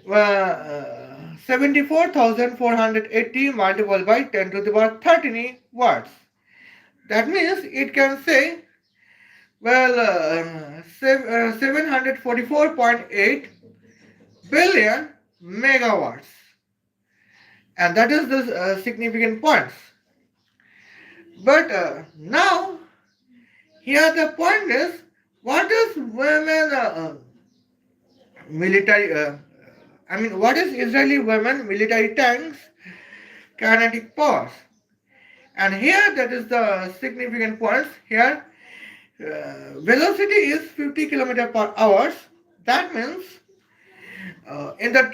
74,480 multiplied by 10 to the power 13 watts. That means it can say, well, 744.8 billion megawatts. And that is the significant points. But now, here the point is, what is women military, what is Israeli women military tanks kinetic powers? And here that is the significant points. Here velocity is 50 kilometer per hour. That means in the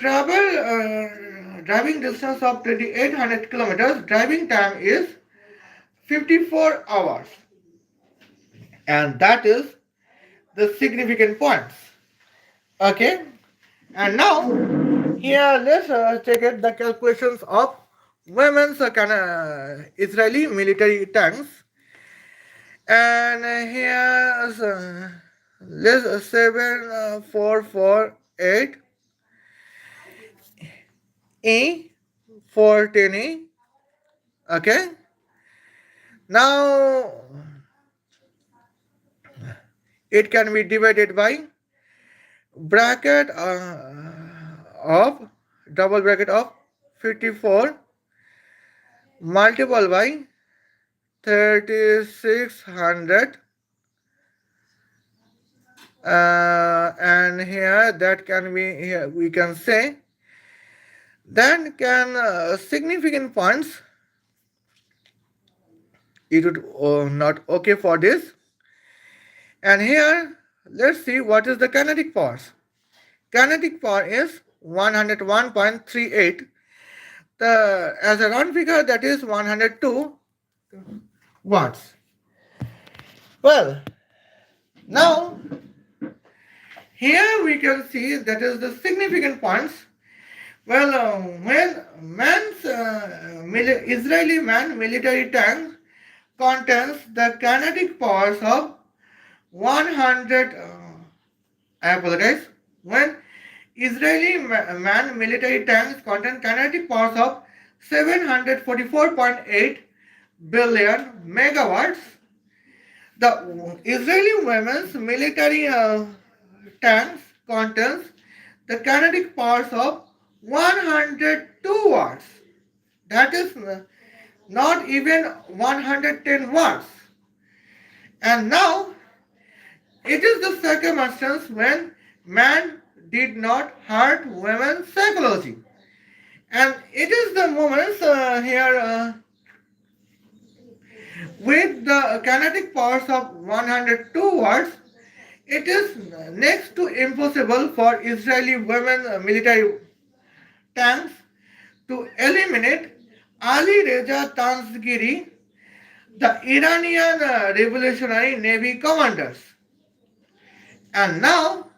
driving distance of 2800 kilometers, driving time is 54 hours. And that is the significant points. Okay. And now here let's check it the calculations of women's Israeli military tanks. And here let's 7448 E14E. Okay. Now it can be divided by bracket of double bracket of 54 multiplied by 3600 and here that can be here we can say then can significant points it would not okay for this. And here let's see what is the kinetic force. Kinetic power is 101.38. The as a round figure that is 102 watts. Well, now here we can see that is the significant points. Well, when Israeli man military tank contains the kinetic powers of 100. I apologize. When Israeli man military tanks contain kinetic powers of 744.8 billion megawatts, the Israeli women's military tanks contains the kinetic powers of 102 watts. That is not even 110 watts. And now it is the circumstance when man did not hurt women's psychology. And it is the moments here with the kinetic powers of 102 watts, it is next to impossible for Israeli women military tanks to eliminate Ali Reza Tansgiri, the Iranian Revolutionary Navy commanders. And now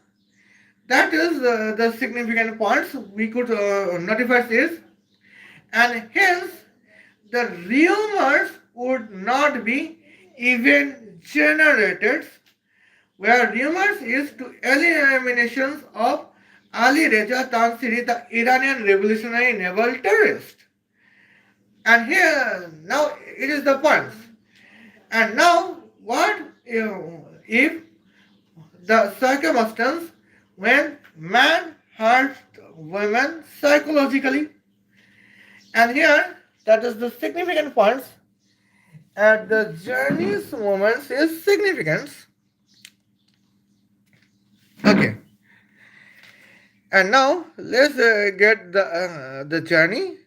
that is the significant points we could notify this, and hence the rumors would not be even generated, where rumors is to eliminations of Ali Reza Tansiri, the Iranian revolutionary naval terrorist. And here now it is the points. And now what if the circumstance when man hurts women psychologically? And here that is the significant points at the journey's moments is significance. Okay. And now let's get the journey.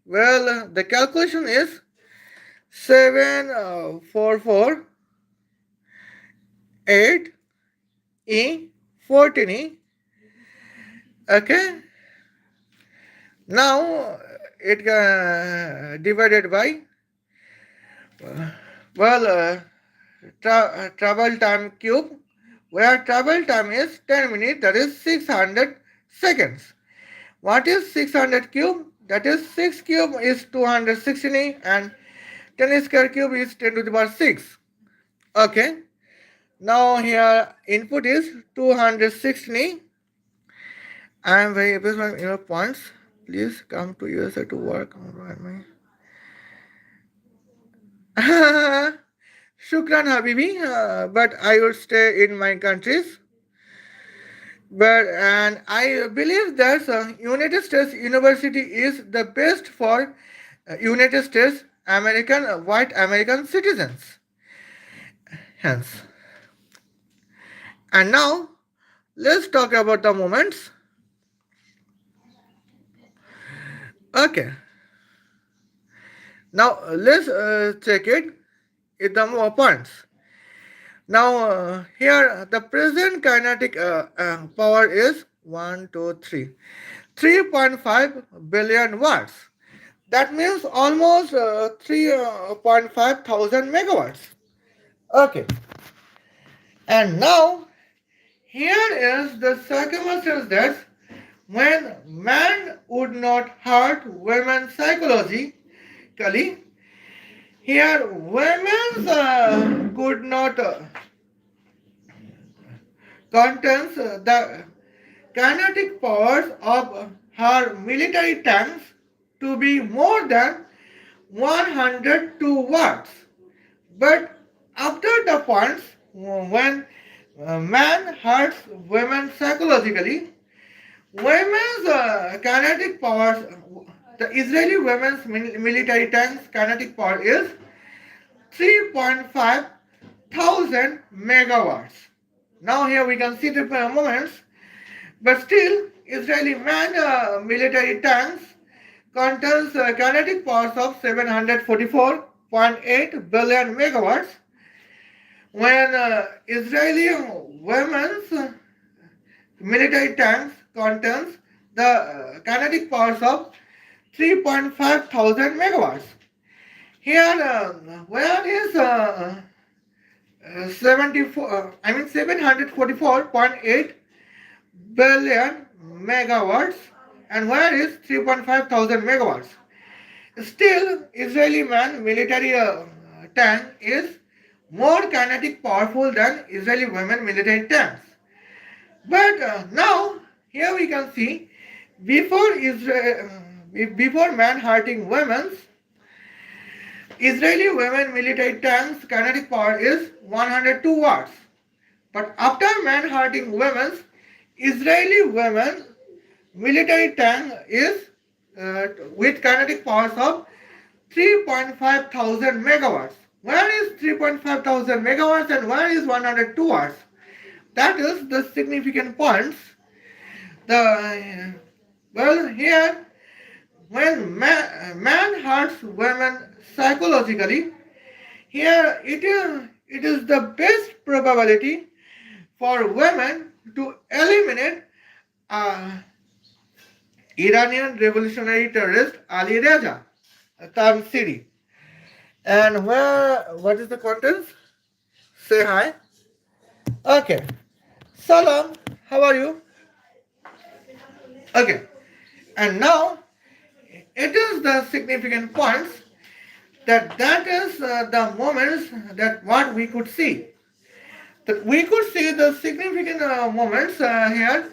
Well, the calculation is 744.8 E14E. Okay. Now it divided by travel time cube where travel time is 10 minutes, that is 600 seconds. What is 600 cube? That is 6 cube is 216 and 10 square cube is 10 to the power 6. Okay. Now here input is 216. I am very impressed by your points. Please come to USA to work. Shukran Habibi, but I will stay in my countries. But and I believe that United States University is the best for United States American white American citizens. Hence, and now let's talk about the moments. Okay. Now let's check it in the more points. Now here the present kinetic power is 1, 2, 3. 3.5 billion watts. That means almost 3.5 thousand megawatts. Okay. And now here is the circumstance that when man would not hurt women psychologically, here women could not contains the kinetic powers of her military tanks to be more than 102 watts. But after the points when man hurts women psychologically, women's kinetic powers, the Israeli women's military tanks kinetic power is 3.5 thousand megawatts. Now here we can see the moments, but still Israeli man military tanks contains kinetic powers of 744.8 billion megawatts, when Israeli women's military tanks contains the kinetic powers of 3.5 thousand megawatts. Here, where is 744.8 billion megawatts, and where is 3.5 thousand megawatts? Still, Israeli man military tank is more kinetic powerful than Israeli women military tanks. But now here we can see before man hurting women's, Israeli women military tanks kinetic power is 102 watts. But after man hurting women's, Israeli women military tank is with kinetic powers of 3.5 thousand megawatts. Where is 3.5 thousand megawatts and where is 102 watts? That is the significant points. Well, here, when man hurts women psychologically, here it is the best probability for women to eliminate Iranian revolutionary terrorist Ali Reza Tansiri. And what is the contents? Say hi. Okay. Salam, how are you? Okay. And now, it is the significant points that is the moments that what we could see. That we could see the significant moments here.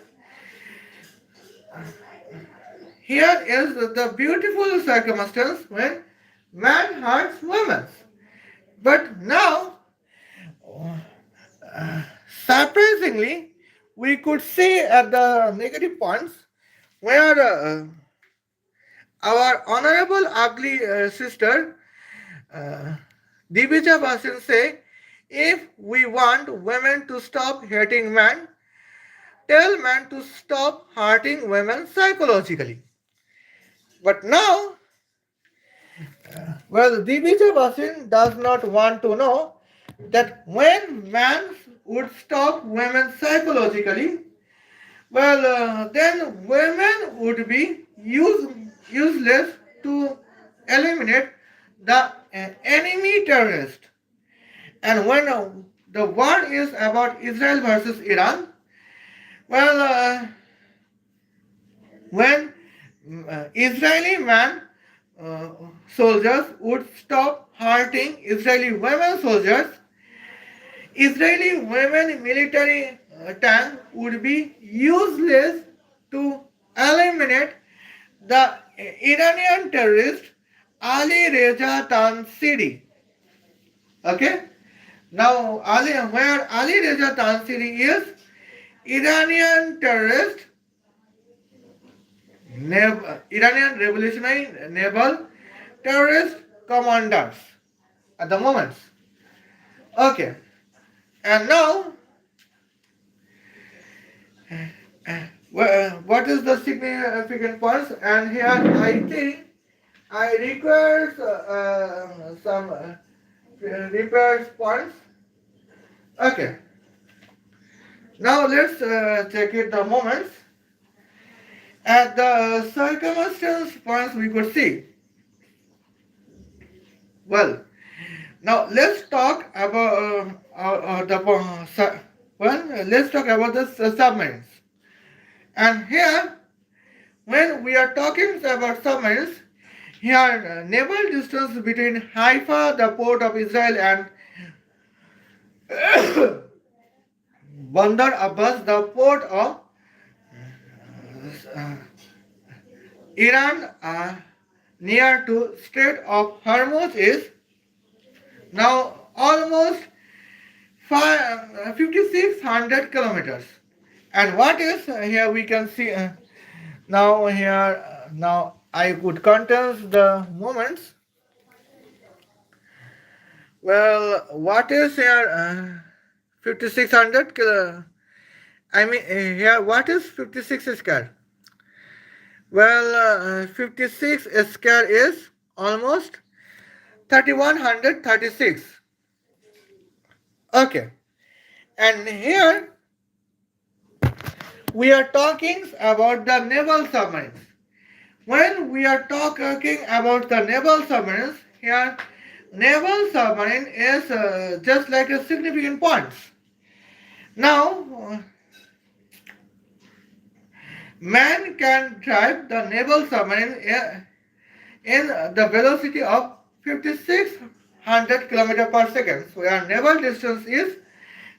Here is the beautiful circumstance when man hurts women. But now, surprisingly, we could see at the negative points where our honorable ugly sister Divija Bhasin say, if we want women to stop hating men, tell men to stop hurting women psychologically. But now, Divija Bhasin does not want to know that when men would stop women psychologically, then women would be useless to eliminate the enemy terrorist. And when the war is about Israel versus Iran. Well, when Israeli man uh, soldiers would stop hurting Israeli women soldiers, Israeli women military tank would be useless to eliminate the Iranian terrorist Ali Reza Tansiri. Okay? Now, where Ali Reza Tansiri is Iranian terrorist, Iranian revolutionary naval terrorist commanders at the moment. Okay, and now, what is the significant points? And here I think I require some repairs points. Okay, now let's check it the moments. At the circumstance points we could see. Well, now let's talk about let's talk about the submarines. And here, when we are talking about submarines, here naval distance between Haifa, the port of Israel, and Bandar Abbas, the port of uh, Iran, near to Strait of Hormuz is now almost 5,600 kilometers. And what is here we can see now here now I could condense the moments. Well, what is here 5,600 kilo? I mean here what is 56 square? Well, 56 square is almost 3,136. Okay, and here we are talking about the naval submarines. When we are talking about the naval submarines, here naval submarine is just like a significant points. Now, man can drive the naval submarine in the velocity of 5,600 km per second. So our naval distance is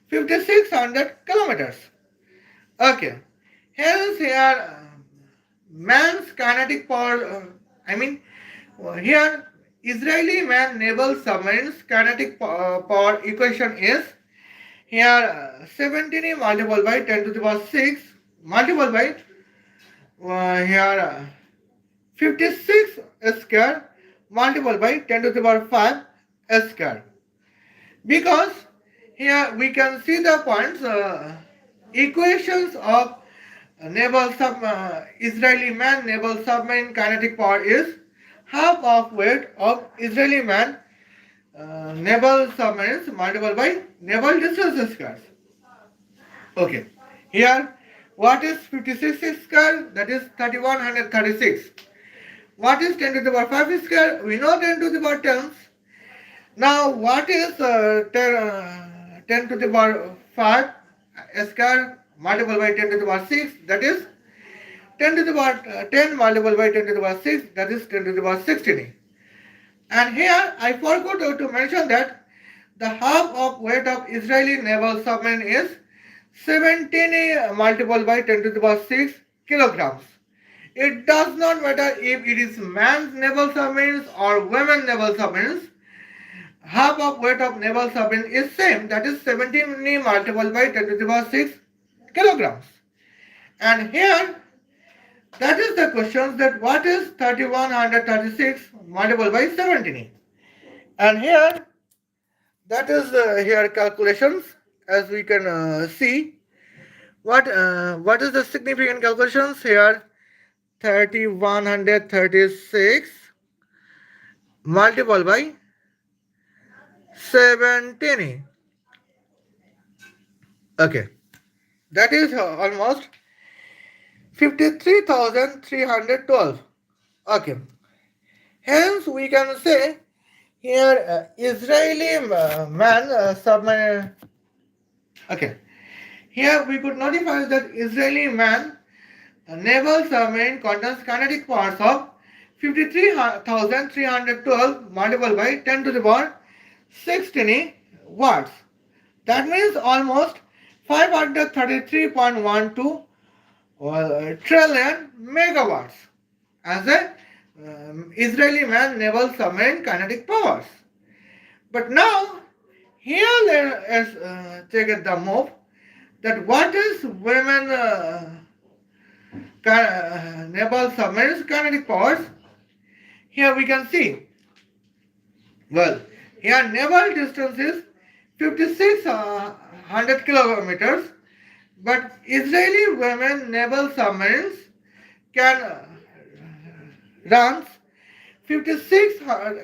5,600 kilometers. Okay. Hence here man's kinetic power, here Israeli man naval submarines kinetic power equation is here 17 multiplied by 10 to the power 6 multiplied by here 56 square multiplied by 10 to the power 5 square. Because here we can see the points equations of Israeli man naval submarine kinetic power is half of weight of Israeli man naval submarines multiplied by naval distance squares. Okay, here what is 56 square? That is 3,136. What is 10 to the power 5 square? We know 10 to the power 10. Now what is 10 to the power 5 square multiplied by 10 to the power 6? That is 10 to the power 10 multiplied by 10 to the power 6, that is 10 to the power 16. And here I forgot to mention that the half of weight of Israeli naval submarine is 17 multiplied by 10 to the power 6 kilograms. It does not matter if it is man's naval submarines or women naval submarines. Half of weight of naval submarine is same, that is 17 multiplied by 10 to the power 6 kilograms. And here that is the question that what is 3,136 multiplied by 17. And here that is here calculations as we can see. What is the significant calculations here? 3,136 multiplied by 17. Okay, that is almost 53,312. Okay, hence we can say here Israeli man submarine Okay. Here we could notify that Israeli man naval submarine contains kinetic powers of 53,312 multiplied by 10 to the power 16 watts. That means almost 533.12 trillion megawatts as a Israeli man naval submarine kinetic powers. But now, here let us take the move that what is women naval submarines kinetic powers. Here we can see, well, here naval distance is 5,600 kilometers, but Israeli women naval submarines can runs 56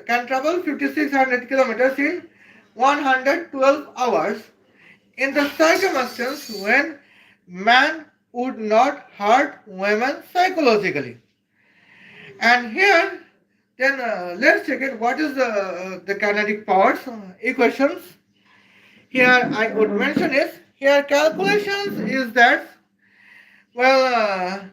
can travel 5,600 kilometers in 112 hours in the circumstance when man would not hurt women psychologically. And here, then let's check it. What is the kinetic powers equations? Here I would mention is here calculations is that well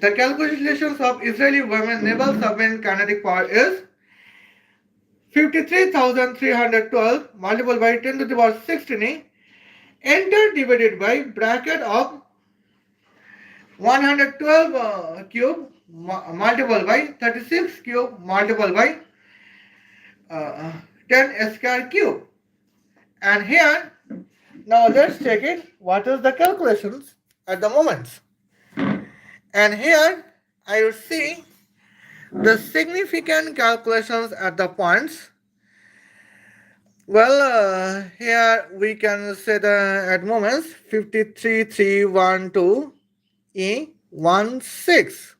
the calculations of Israeli women naval submarine kinetic power is 53,312 multiplied by 10 to the power 16 enter divided by bracket of 112 cube multiplied by 36 cube multiplied by 10 square cube. And here, now let's check it. What is the calculations at the moment? And here, I will see the significant calculations at the points. Well, here we can say the at moments 53,312 E16.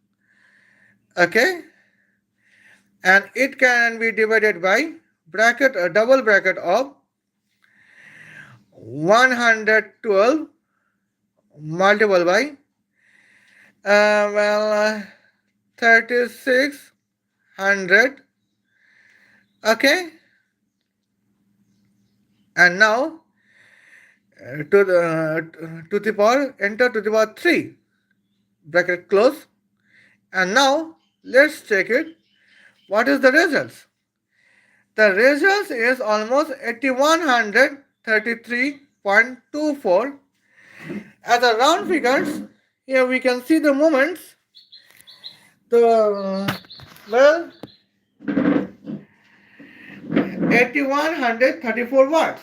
Okay, and it can be divided by bracket a double bracket of 112 multiplied by 3,600. Okay, and now to the power enter to the power 3 bracket close. And now let's check it. What is the results? The results is almost 8,133.24. As a round figures, here we can see the moments. The 8,134 watts.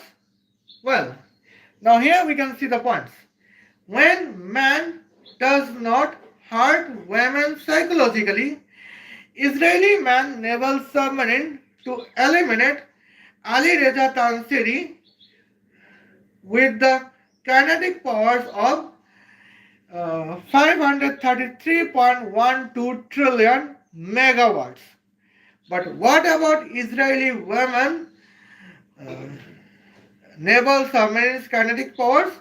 Well, now here we can see the points. When man does not hurt women psychologically, Israeli man naval submarine to eliminate Ali Reza Tansiri with the kinetic powers of 533.12 trillion megawatts. But what about Israeli women naval submarines kinetic powers?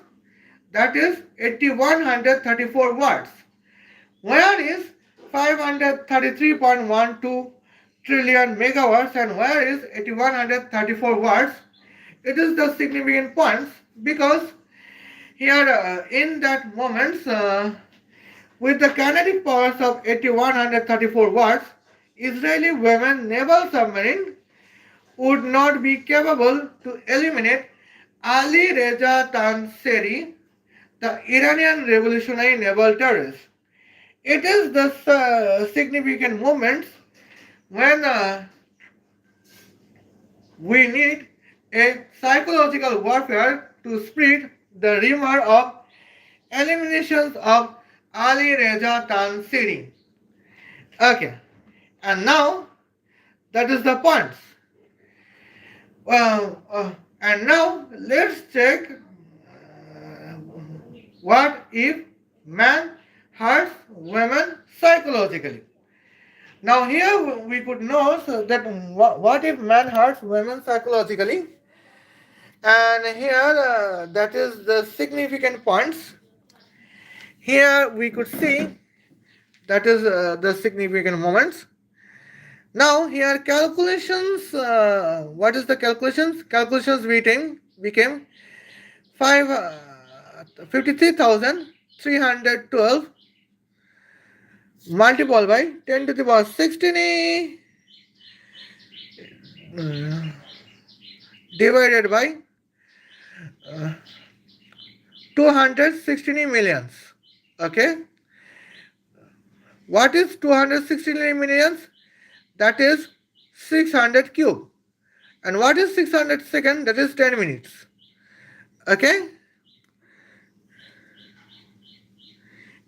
That is 8,134 watts. Where is 533.12 trillion megawatts and where is 8,134 watts? It is the significant points because here in that moments with the kinetic powers of 8,134 watts, Israeli women naval submarine would not be capable to eliminate Ali Reza Tanseri, the Iranian revolutionary naval terrorist. It is the significant moments when we need a psychological warfare to spread the rumor of eliminations of Ali Reza Tansiri. Okay, and now that is the points. And now let's check what if man hurts women psychologically. Now here we could know that what if man hurts women psychologically, and here that is the significant points. Here we could see that is the significant moments. Now here calculations, what is the calculations? Calculations became 53,312 multiplied by 10 to the power 16 uh, divided by uh, 216 millions. Okay, what is 216 millions? That is 600 cube. And what is 600 second? That is 10 minutes. Okay,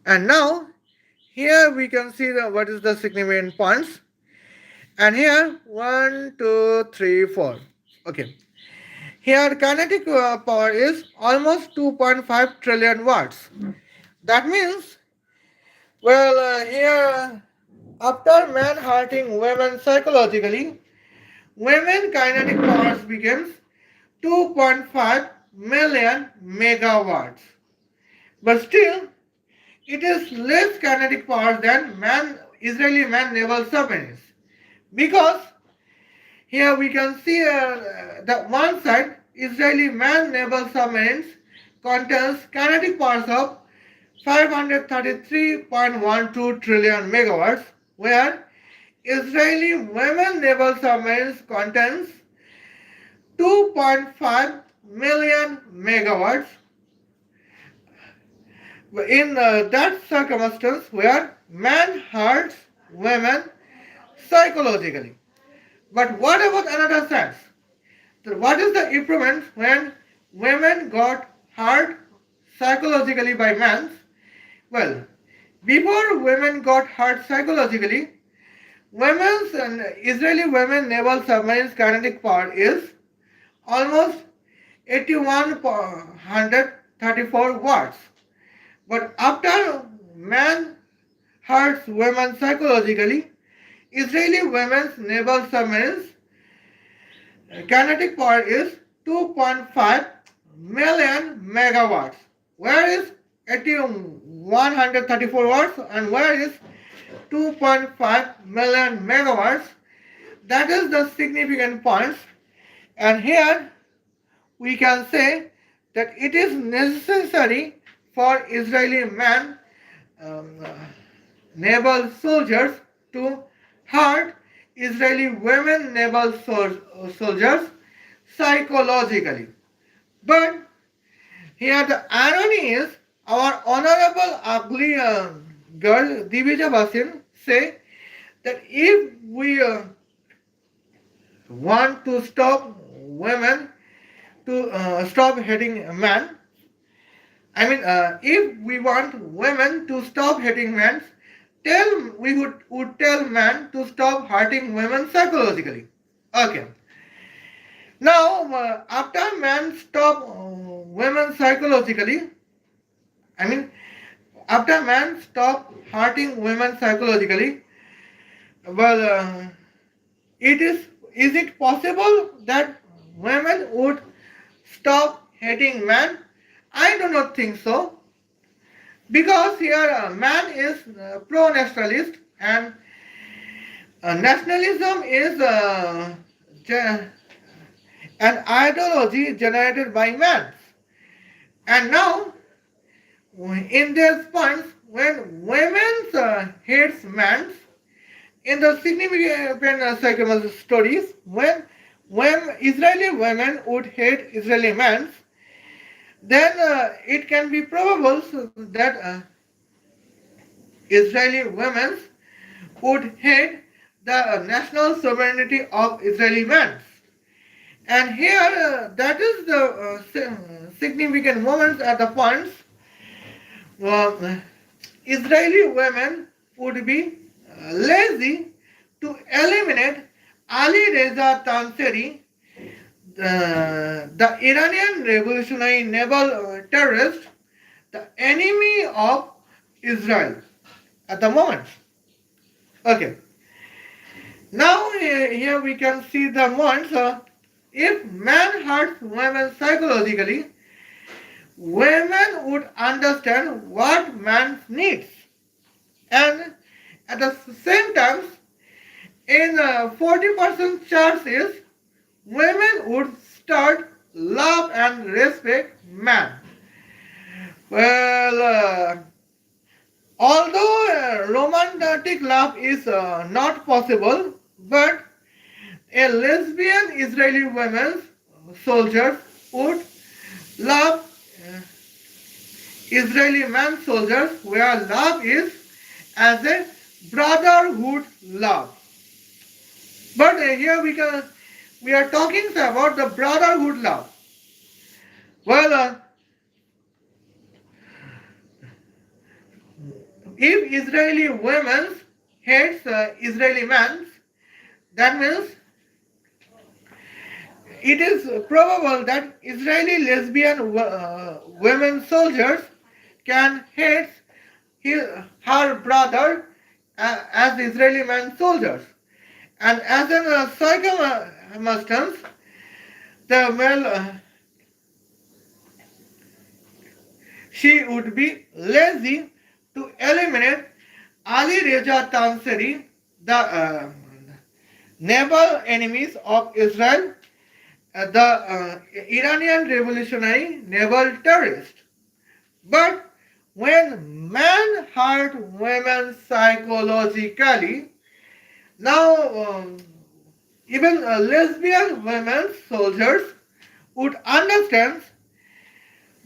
and now here we can see what is the significant points. And here 1, 2, 3, 4. Okay, here kinetic power is almost 2.5 trillion watts. That means, well, here after man hurting women psychologically, women kinetic powers becomes 2.5 million megawatts. But still, it is less kinetic power than Israeli man naval submarines. Because here we can see that one side, Israeli man naval submarines contains kinetic powers of 533.12 trillion megawatts, where Israeli women naval submarines contains 2.5 million megawatts. In that circumstance where man hurts women psychologically. But what about another sense? So what is the improvement when women got hurt psychologically by men? Well, before women got hurt psychologically, women's and Israeli women naval submarines kinetic power is almost 8134 watts. But after man hurts women psychologically, Israeli women's naval submarines kinetic power is 2.5 million megawatts. Where is 8134 watts and where is 2.5 million megawatts? That is the significant points. And here we can say that it is necessary for Israeli men naval soldiers to hurt Israeli women naval soldiers psychologically. But here the irony is our honorable ugly girl Divija Bhasin say that if we want to stop women to stop hating men, if we want women to stop hating men, we would tell men to stop hurting women psychologically. Okay. Now, after men stop women psychologically, I mean, after men stop hurting women psychologically, well, is it possible that women would stop hating men? I do not think so, because here man is pro-nationalist and nationalism is an ideology generated by man. And now, in these points, when women hates men, in the significant psychological stories, when Israeli women would hate Israeli men, then it can be probable that Israeli women would hate the national sovereignty of Israeli men. And here, that is the significant moments at the points. Israeli women would be lazy to eliminate Ali Reza Tanseri, the Iranian revolutionary naval terrorist, the enemy of Israel at the moment. Okay. Now here we can see the ones. If man hurts women psychologically, women would understand what man needs. And at the same time, in 40% chances, women would start love and respect man. Well, although romantic love is not possible, but a lesbian Israeli women soldiers would love Israeli man soldiers where love is as a brotherhood love. But here we are talking about the brotherhood love. Well, if Israeli women hates Israeli men, that means it is probable that Israeli lesbian women soldiers can hate her brother as Israeli men soldiers. And as a circumstance, the male she would be lazy to eliminate Ali Reza Tansari, the naval enemies of Israel, the Iranian revolutionary naval terrorist. But when men hurt women psychologically, now even lesbian women soldiers would understand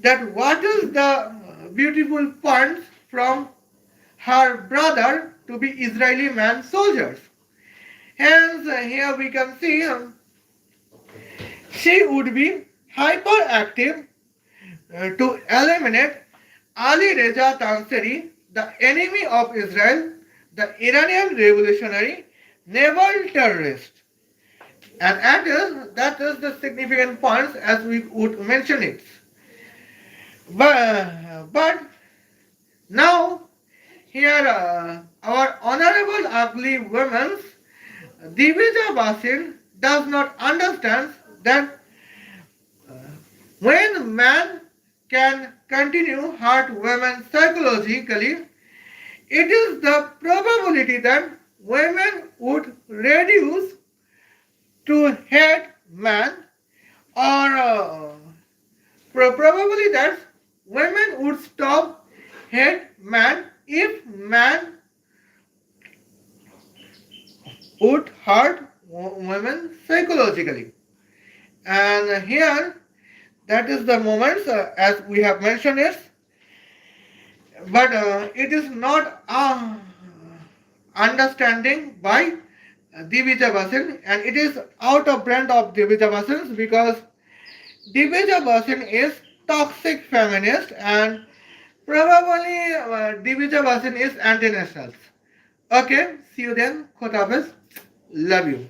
that what is the beautiful point from her brother to be Israeli man soldiers. Hence, here we can see she would be hyperactive to eliminate Ali Reza Tansari, the enemy of Israel, the Iranian revolutionary naval terrorist. And that is the significant point as we would mention it. But now here our honorable ugly women Divija Bhasin does not understand that when man can continue hurt women psychologically, it is the probability that women would reduce to hate man, or probably that women would stop hate man if man would hurt women psychologically. And here, that is the moments as we have mentioned it, but it is not understanding by Divija Bhasin, and it is out of brand of Divija Bhasin because Divija Bhasin is toxic feminist and probably Divija Bhasin is anti-nationals. Okay, see you then. Khotafez. Love you.